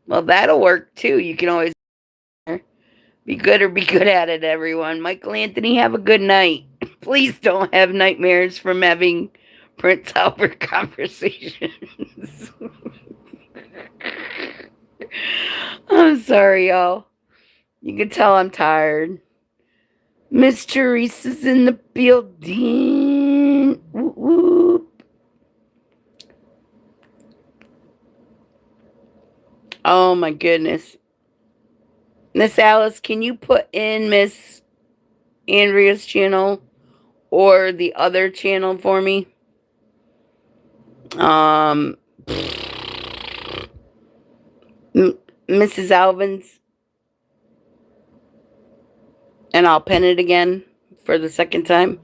Well, that'll work too. You can always be good or be good at it, everyone. Michael Anthony, have a good night. Please don't have nightmares from having Prince Albert conversations. I'm sorry, y'all. You can tell I'm tired. Miss Teresa's in the building. Whoop, whoop. Oh my goodness. Miss Alice, can you put in Miss Andrea's channel or the other channel for me? Mrs. Alvin's. And I'll pen it again for the second time.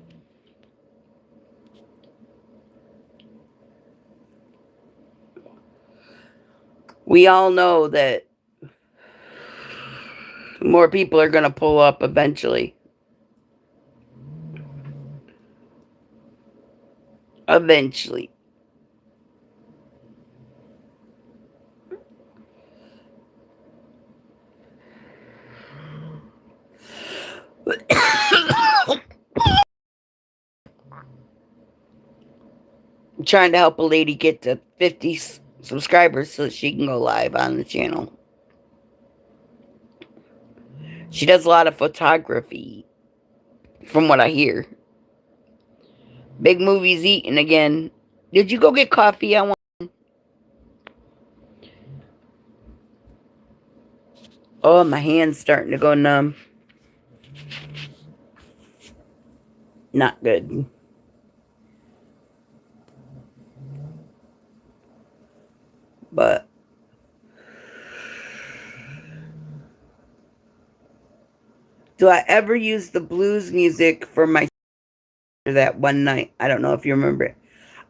We all know that more people are going to pull up eventually. Eventually. I'm trying to help a lady get to 50 subscribers so she can go live on the channel. She does a lot of photography, from what I hear. Big Movie's eating again. Did you go get coffee? I want. Oh, my hand's starting to go numb. Not good. But Do I ever use the blues music for my that one night? I don't know if you remember it.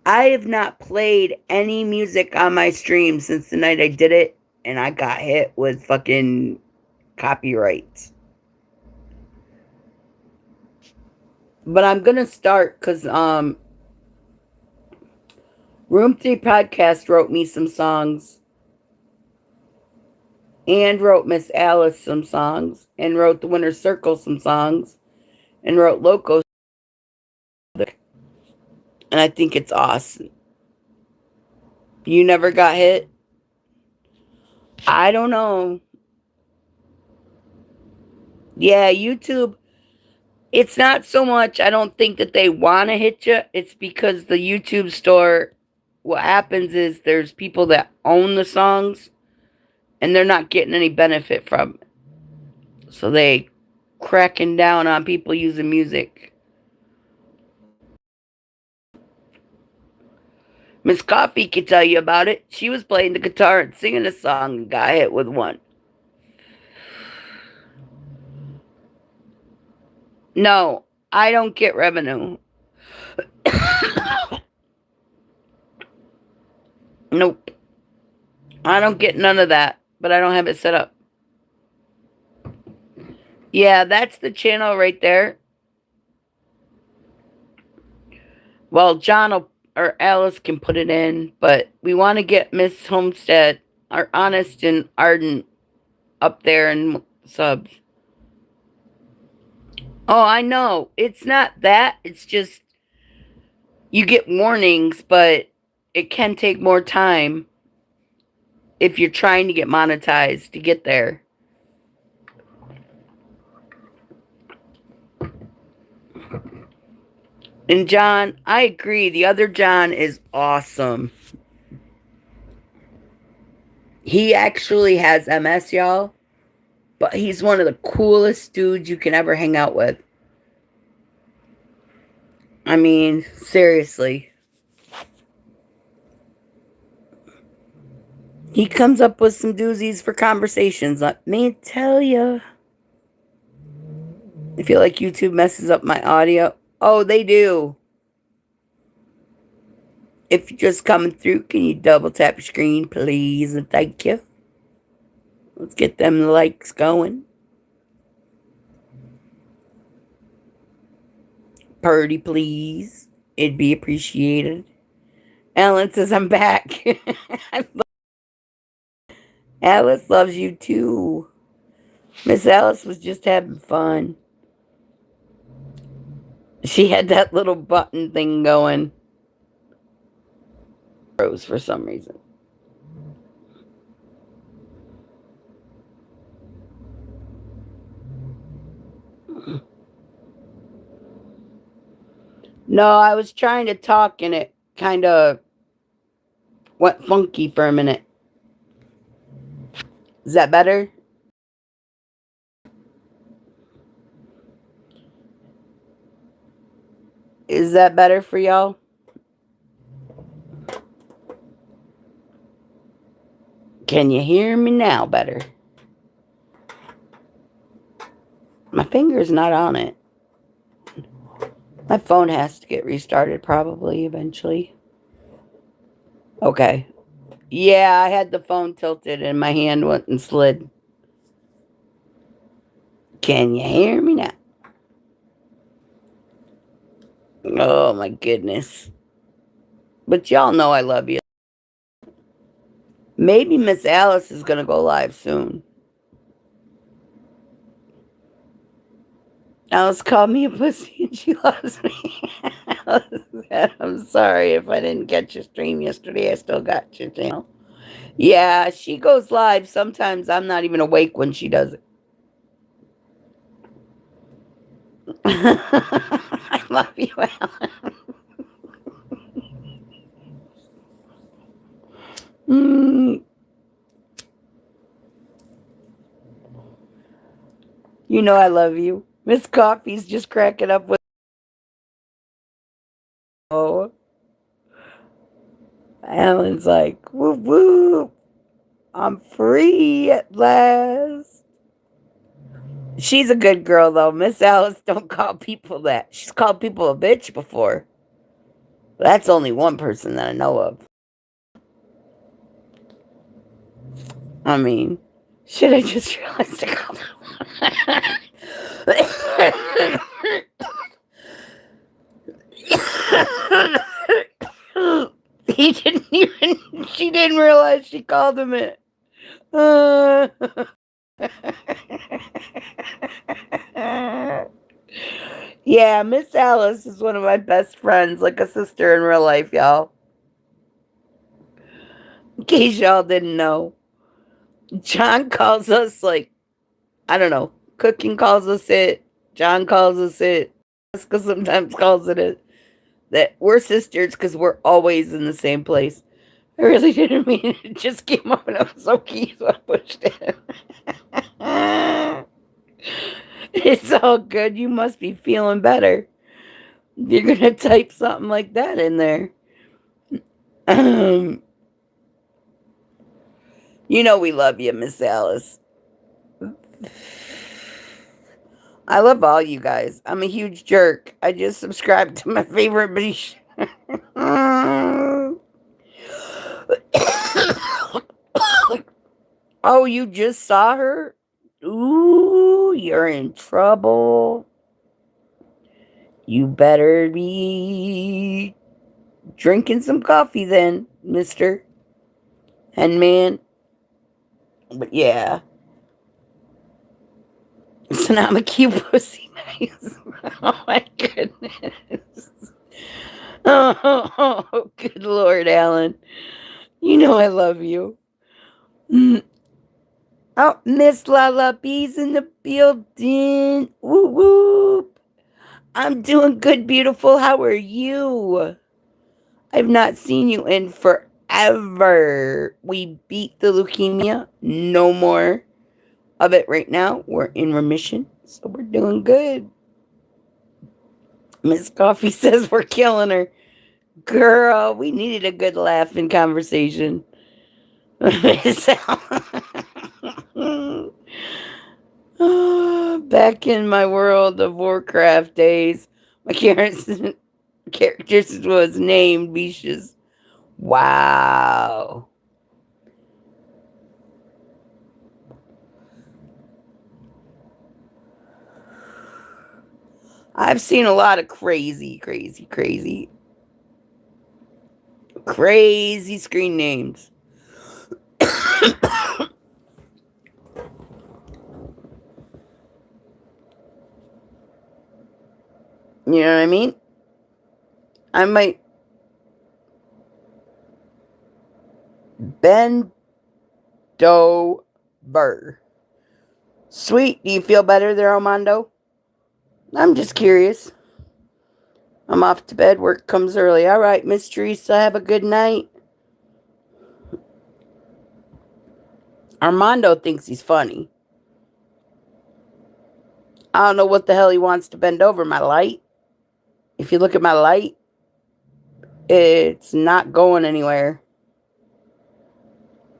I have not played any music on my stream since the night I did it, and I got hit with fucking copyrights. But I'm gonna start because Room 3 Podcast wrote me some songs, and wrote Miss Alice some songs, and wrote the Winner's Circle some songs, and wrote Loco, and I think it's awesome. You never got hit? I don't know. Yeah, YouTube, it's not so much, I don't think that they want to hit you. It's because the YouTube store, what happens is there's people that own the songs and they're not getting any benefit from it. So they cracking down on people using music. Miss Coffee could tell you about it. She was playing the guitar and singing a song and got hit with one. No, I don't get revenue. Nope. I don't get none of that, but I don't have it set up. Yeah, that's the channel right there. Well, John or Alice can put it in, but we want to get Miss Homestead, our Honest and Ardent, up there in subs. Oh, I know. It's not that. It's just you get warnings, but it can take more time if you're trying to get monetized to get there. And John, I agree. The other John is awesome. He actually has MS, y'all. But he's one of the coolest dudes you can ever hang out with. I mean, seriously. He comes up with some doozies for conversations. Let me tell you. I feel like YouTube messes up my audio. Oh, they do. If you're just coming through, can you double tap your screen, please? And thank you. Let's get them likes going. Purdy, please. It'd be appreciated. Ellen says, I'm back. Alice loves you too. Miss Alice was just having fun. She had that little button thing going. Rose for some reason. No, I was trying to talk and it kind of went funky for a minute. Is that better? Is that better for y'all? Can you hear me now better? My finger's not on it. My phone has to get restarted probably eventually. Okay. Yeah, I had the phone tilted and my hand went and slid. Can you hear me now? Oh my goodness. But y'all know I love you. Maybe Miss Alice is going to go live soon. Alice called me a pussy and she loves me. I'm sorry if I didn't get your stream yesterday. I still got your channel. Yeah, she goes live. Sometimes I'm not even awake when she does it. I love you, Alan. You know I love you. Miss Coffee's just cracking up with. Oh. Alan's like, whoop whoop. I'm free at last. She's a good girl, though. Miss Alice don't call people that. She's called people a bitch before. That's only one person that I know of. I mean, shit, I just realized I called her. He didn't even, she didn't realize she called him it. Yeah, Miss Alice is one of my best friends, like a sister in real life, y'all. In case y'all didn't know. John calls us like, I don't know, Cooking calls us it, John calls us it, Jessica sometimes calls it. That we're sisters because we're always in the same place. I really didn't mean it. It just came up and I was so key, so I pushed it. It's all good. You must be feeling better. You're gonna type something like that in there. Um, you know we love you, Miss Alice. I love all you guys. I'm a huge jerk. I just subscribed to my favorite bitch. Oh, you just saw her? Ooh, you're in trouble. You better be drinking some coffee then, mister and man. But yeah. So now I'm a cute pussy nice. Oh my goodness. Oh, good Lord, Alan. You know I love you. Mm. Oh, Miss Lala B's in the building. Woo whoop. I'm doing good, beautiful. How are you? I've not seen you in forever. We beat the leukemia. No more of it right now. We're in remission. So we're doing good. Miss Coffee says we're killing her. Girl, we needed a good laugh and conversation. Back in my World of Warcraft days, my characters was named Beaches. Wow. I've seen a lot of crazy screen names. You know what I mean? I might bend over. Sweet, do you feel better there, Armando? I'm just curious. I'm off to bed. Work comes early. All right, Miss Teresa, have a good night. Armando thinks he's funny. I don't know what the hell he wants to bend over. My light. If you look at my light, it's not going anywhere.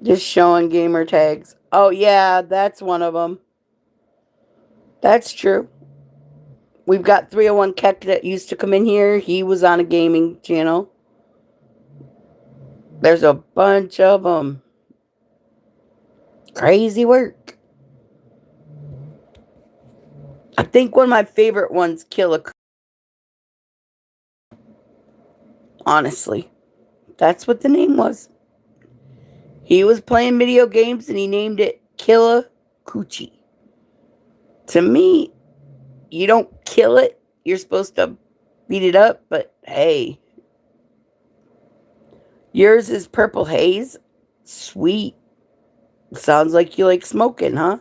Just showing gamer tags. Oh, yeah, that's one of them. That's true. We've got 301 Keck that used to come in here. He was on a gaming channel. There's a bunch of them. Crazy work. I think one of my favorite ones, Killer. Honestly, that's what the name was. He was playing video games and he named it Killer Coochie. To me, you don't kill it. You're supposed to beat it up, but hey. Yours is Purple Haze. Sweet. Sounds like you like smoking, huh?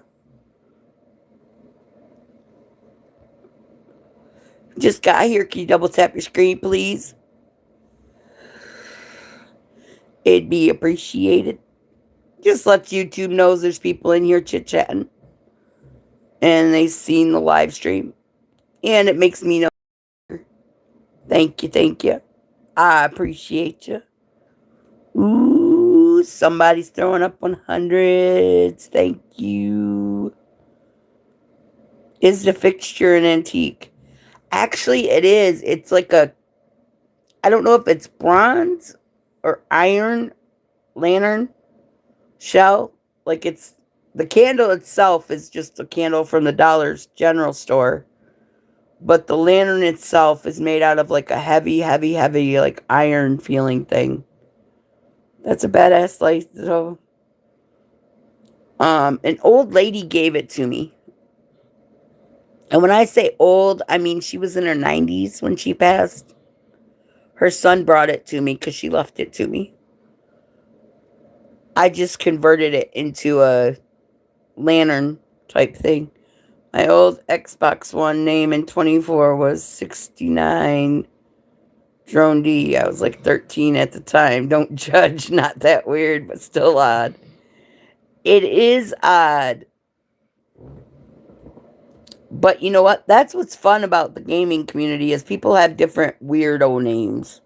Just got here. Can you double tap your screen, please? It'd be appreciated. Just lets YouTube knows there's people in here chit-chatting. And they've seen the live stream. And it makes me know. Thank you. I appreciate you. Ooh, somebody's throwing up 100s. Thank you. Is the fixture an antique? Actually, it is. It's like a, I don't know if it's bronze or iron lantern shell. Like it's, the candle itself is just a candle from the Dollar's General store. But the lantern itself is made out of like a heavy, heavy, heavy, like iron feeling thing. That's a badass light. So, an old lady gave it to me. And when I say old, I mean she was in her 90s when she passed. Her son brought it to me because she left it to me. I just converted it into a lantern type thing. My old Xbox One name in 24 was 69 Drone D. I was like 13 at the time. Don't judge. Not that weird, but still odd. It is odd. But you know what? That's what's fun about the gaming community is people have different weirdo names.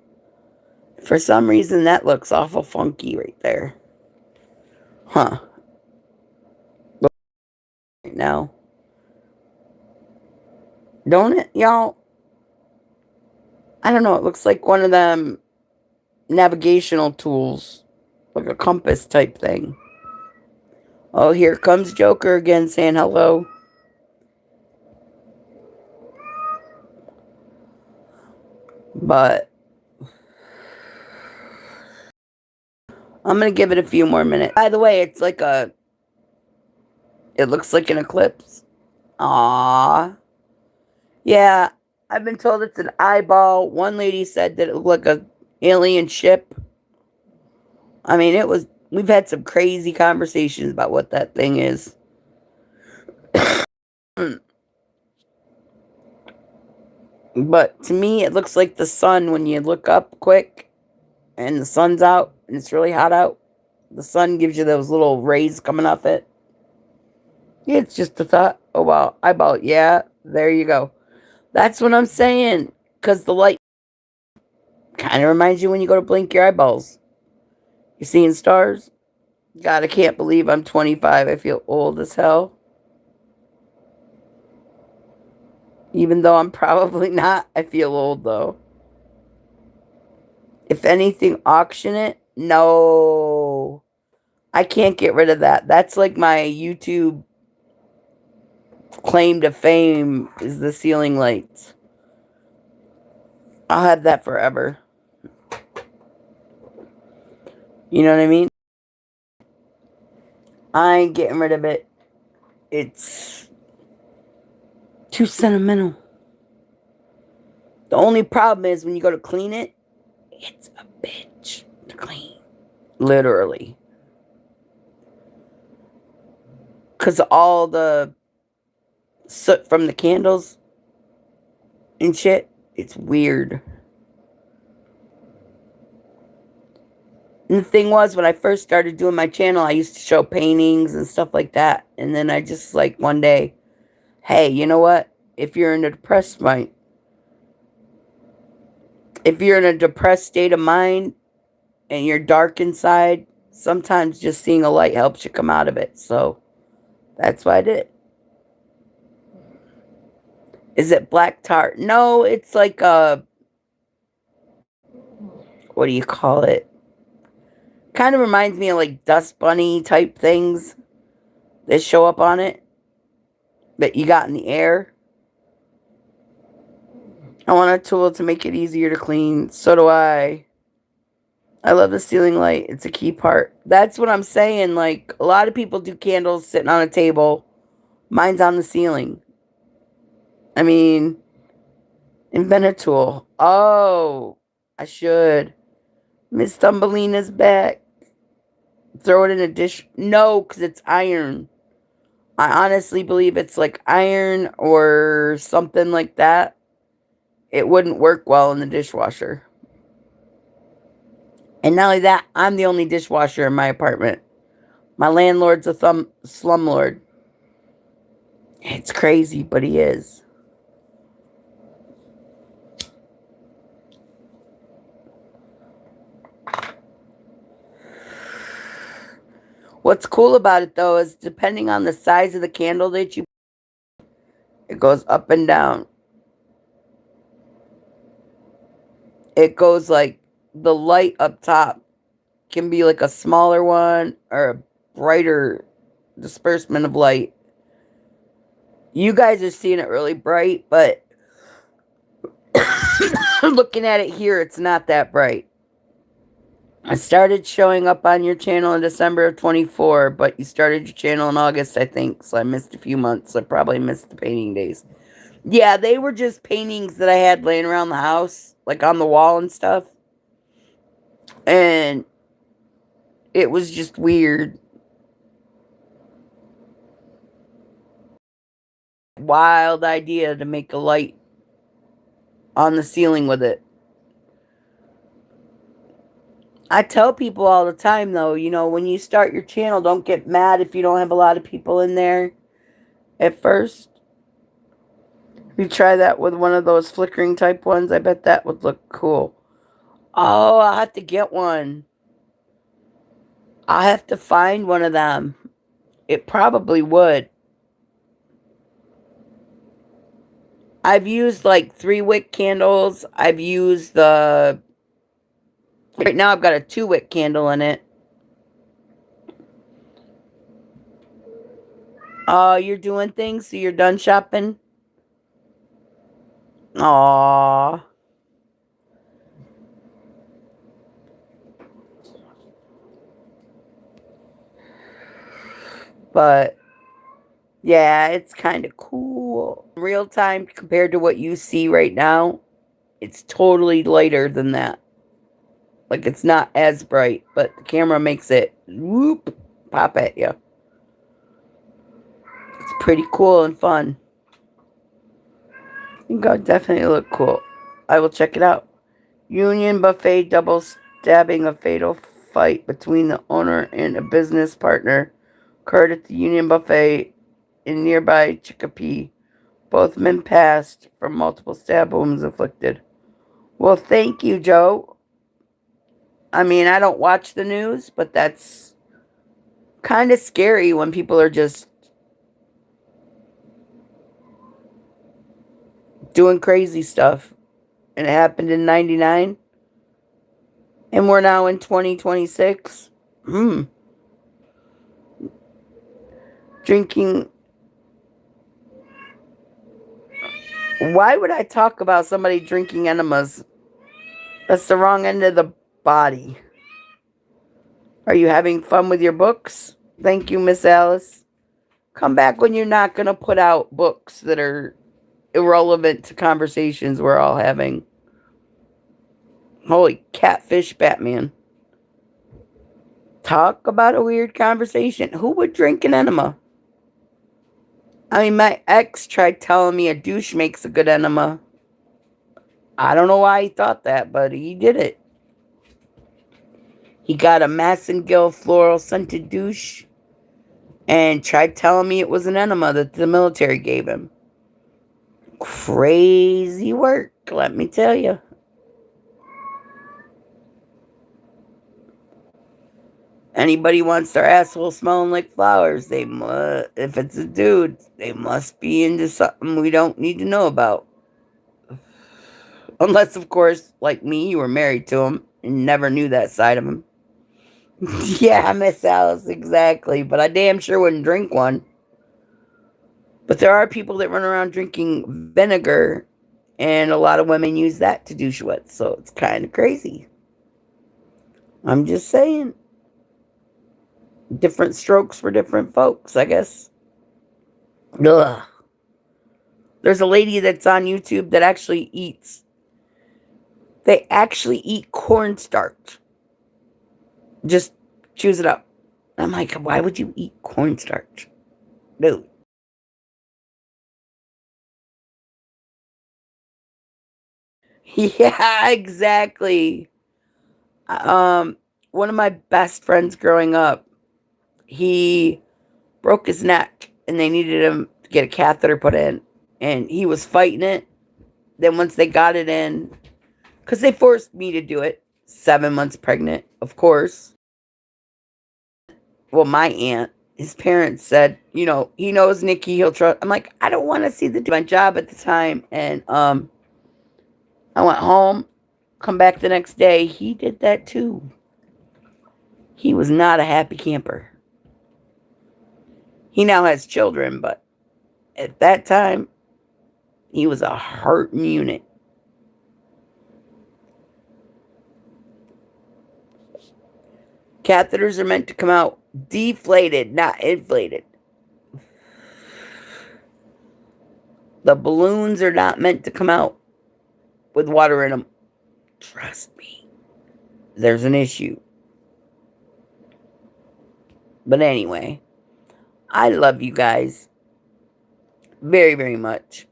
For some reason, that looks awful funky right there. Huh. Right now. Don't it, y'all? I don't know. It looks like one of them navigational tools. Like a compass type thing. Oh, here comes Joker again saying hello. But I'm going to give it a few more minutes. By the way, it's like a, it looks like an eclipse. Aww. Yeah, I've been told it's an eyeball. One lady said that it looked like a alien ship. I mean, it was, we've had some crazy conversations about what that thing is. But to me, it looks like the sun when you look up quick and the sun's out and it's really hot out. The sun gives you those little rays coming off it. Yeah, it's just a thought. Oh, wow. Eyeball. Yeah, there you go. That's what I'm saying. Because the light kind of reminds you when you go to blink your eyeballs. You seeing stars? God, I can't believe I'm 25. I feel old as hell. Even though I'm probably not, I feel old though. If anything, auction it? No. I can't get rid of that. That's like my YouTube claim to fame is the ceiling lights. I'll have that forever. You know what I mean? I ain't getting rid of it. It's too sentimental. The only problem is when you go to clean it, it's a bitch to clean. Literally. Because all the soot from the candles and shit, it's weird. And the thing was, when I first started doing my channel, I used to show paintings and stuff like that. And then I just like one day, hey, you know what? If you're in a depressed mind, if you're in a depressed state of mind and you're dark inside, sometimes just seeing a light helps you come out of it. So that's why I did it. Is it black tar? No, it's like a, what do you call it? Kind of reminds me of like dust bunny type things that show up on it that you got in the air. I want a tool to make it easier to clean. So do I. I love the ceiling light. It's a key part. That's what I'm saying. Like, a lot of people do candles sitting on a table. Mine's on the ceiling. I mean, invent a tool. Oh, I should. Miss Thumbelina's back. Throw it in a dish. No, because it's iron. I honestly believe it's like iron or something like that. It wouldn't work well in the dishwasher. And not only that, I'm the only dishwasher in my apartment. My landlord's a slumlord. It's crazy, but he is. What's cool about it, though, is depending on the size of the candle that you, It goes up and down. It goes like the light up top can be like a smaller one or a brighter disbursement of light. You guys are seeing it really bright, but looking at it here, it's not that bright. I started showing up on your channel in December of 24, but you started your channel in August, I think, so I missed a few months. I probably missed the painting days. Yeah, they were just paintings that I had laying around the house, like on the wall and stuff. And it was just weird. Wild idea to make a light on the ceiling with it. I tell people all the time, though, you know, when you start your channel, don't get mad if you don't have a lot of people in there at first. If you try that with one of those flickering type ones, I bet that would look cool. Oh, I'll have to get one. I'll have to find one of them. It probably would. I've used like 3-wick candles. I've used the... Right now I've got a 2-wick candle in it. Oh, you're doing things? So you're done shopping? Aww. But, yeah, it's kind of cool. Real time compared to what you see right now, it's totally lighter than that. Like, it's not as bright, but the camera makes it, whoop, pop at you. It's pretty cool and fun. I think I'll definitely look cool. I will check it out. Union Buffet double stabbing, a fatal fight between the owner and a business partner occurred at the Union Buffet in nearby Chicopee. Both men passed from multiple stab wounds inflicted. Well, thank you, Joe. I mean, I don't watch the news, but that's kind of scary when people are just doing crazy stuff. And it happened in 99. And we're now in 2026. Drinking. Why would I talk about somebody drinking enemas? That's the wrong end of the body. Are you having fun with your books? Thank you, Miss Alice. Come back when you're not going to put out books that are irrelevant to conversations we're all having. Holy catfish Batman. Talk about a weird conversation. Who would drink an enema? I mean, my ex tried telling me a douche makes a good enema. I don't know why he thought that, but he did it. He got a Massengill floral scented douche and tried telling me it was an enema that the military gave him. Crazy work, let me tell you. Anybody wants their asshole smelling like flowers, they must, if it's a dude, they must be into something we don't need to know about. Unless, of course, like me, you were married to him and never knew that side of him. Yeah, Miss Alice, exactly. But I damn sure wouldn't drink one. But there are people that run around drinking vinegar, and a lot of women use that to douche with, so it's kind of crazy. I'm just saying. Different strokes for different folks, I guess. Ugh. There's a lady that's on YouTube that actually eats. They actually eat cornstarch. Just chews it up. I'm like, why would you eat cornstarch? Dude. Yeah, exactly. One of my best friends growing up, he broke his neck and they needed him to get a catheter put in. And he was fighting it. Then once they got it in, because they forced me to do it, 7 months pregnant, of course. Well, my aunt, his parents said, you know, he knows Nicci, he'll trust. I'm like, I don't want to see my job at the time. And I went home, come back the next day. He did that too. He was not a happy camper. He now has children, but at that time, he was a hurting unit. Catheters are meant to come out deflated, not inflated. The balloons are not meant to come out with water in them. Trust me. There's an issue. But anyway, I love you guys very, very much.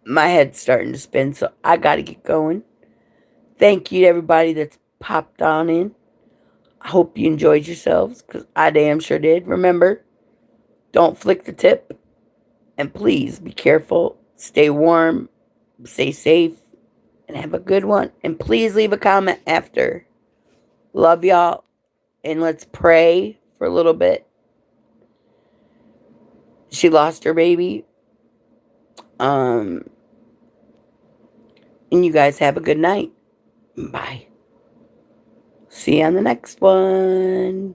My head's starting to spin, so I got to get going. Thank you to everybody that's popped on in. I hope you enjoyed yourselves, because I damn sure did. Remember, don't flick the tip. And please be careful. Stay warm. Stay safe. And have a good one. And please leave a comment after. Love y'all. And let's pray for a little bit. She lost her baby. And you guys have a good night. Bye. See you on the next one.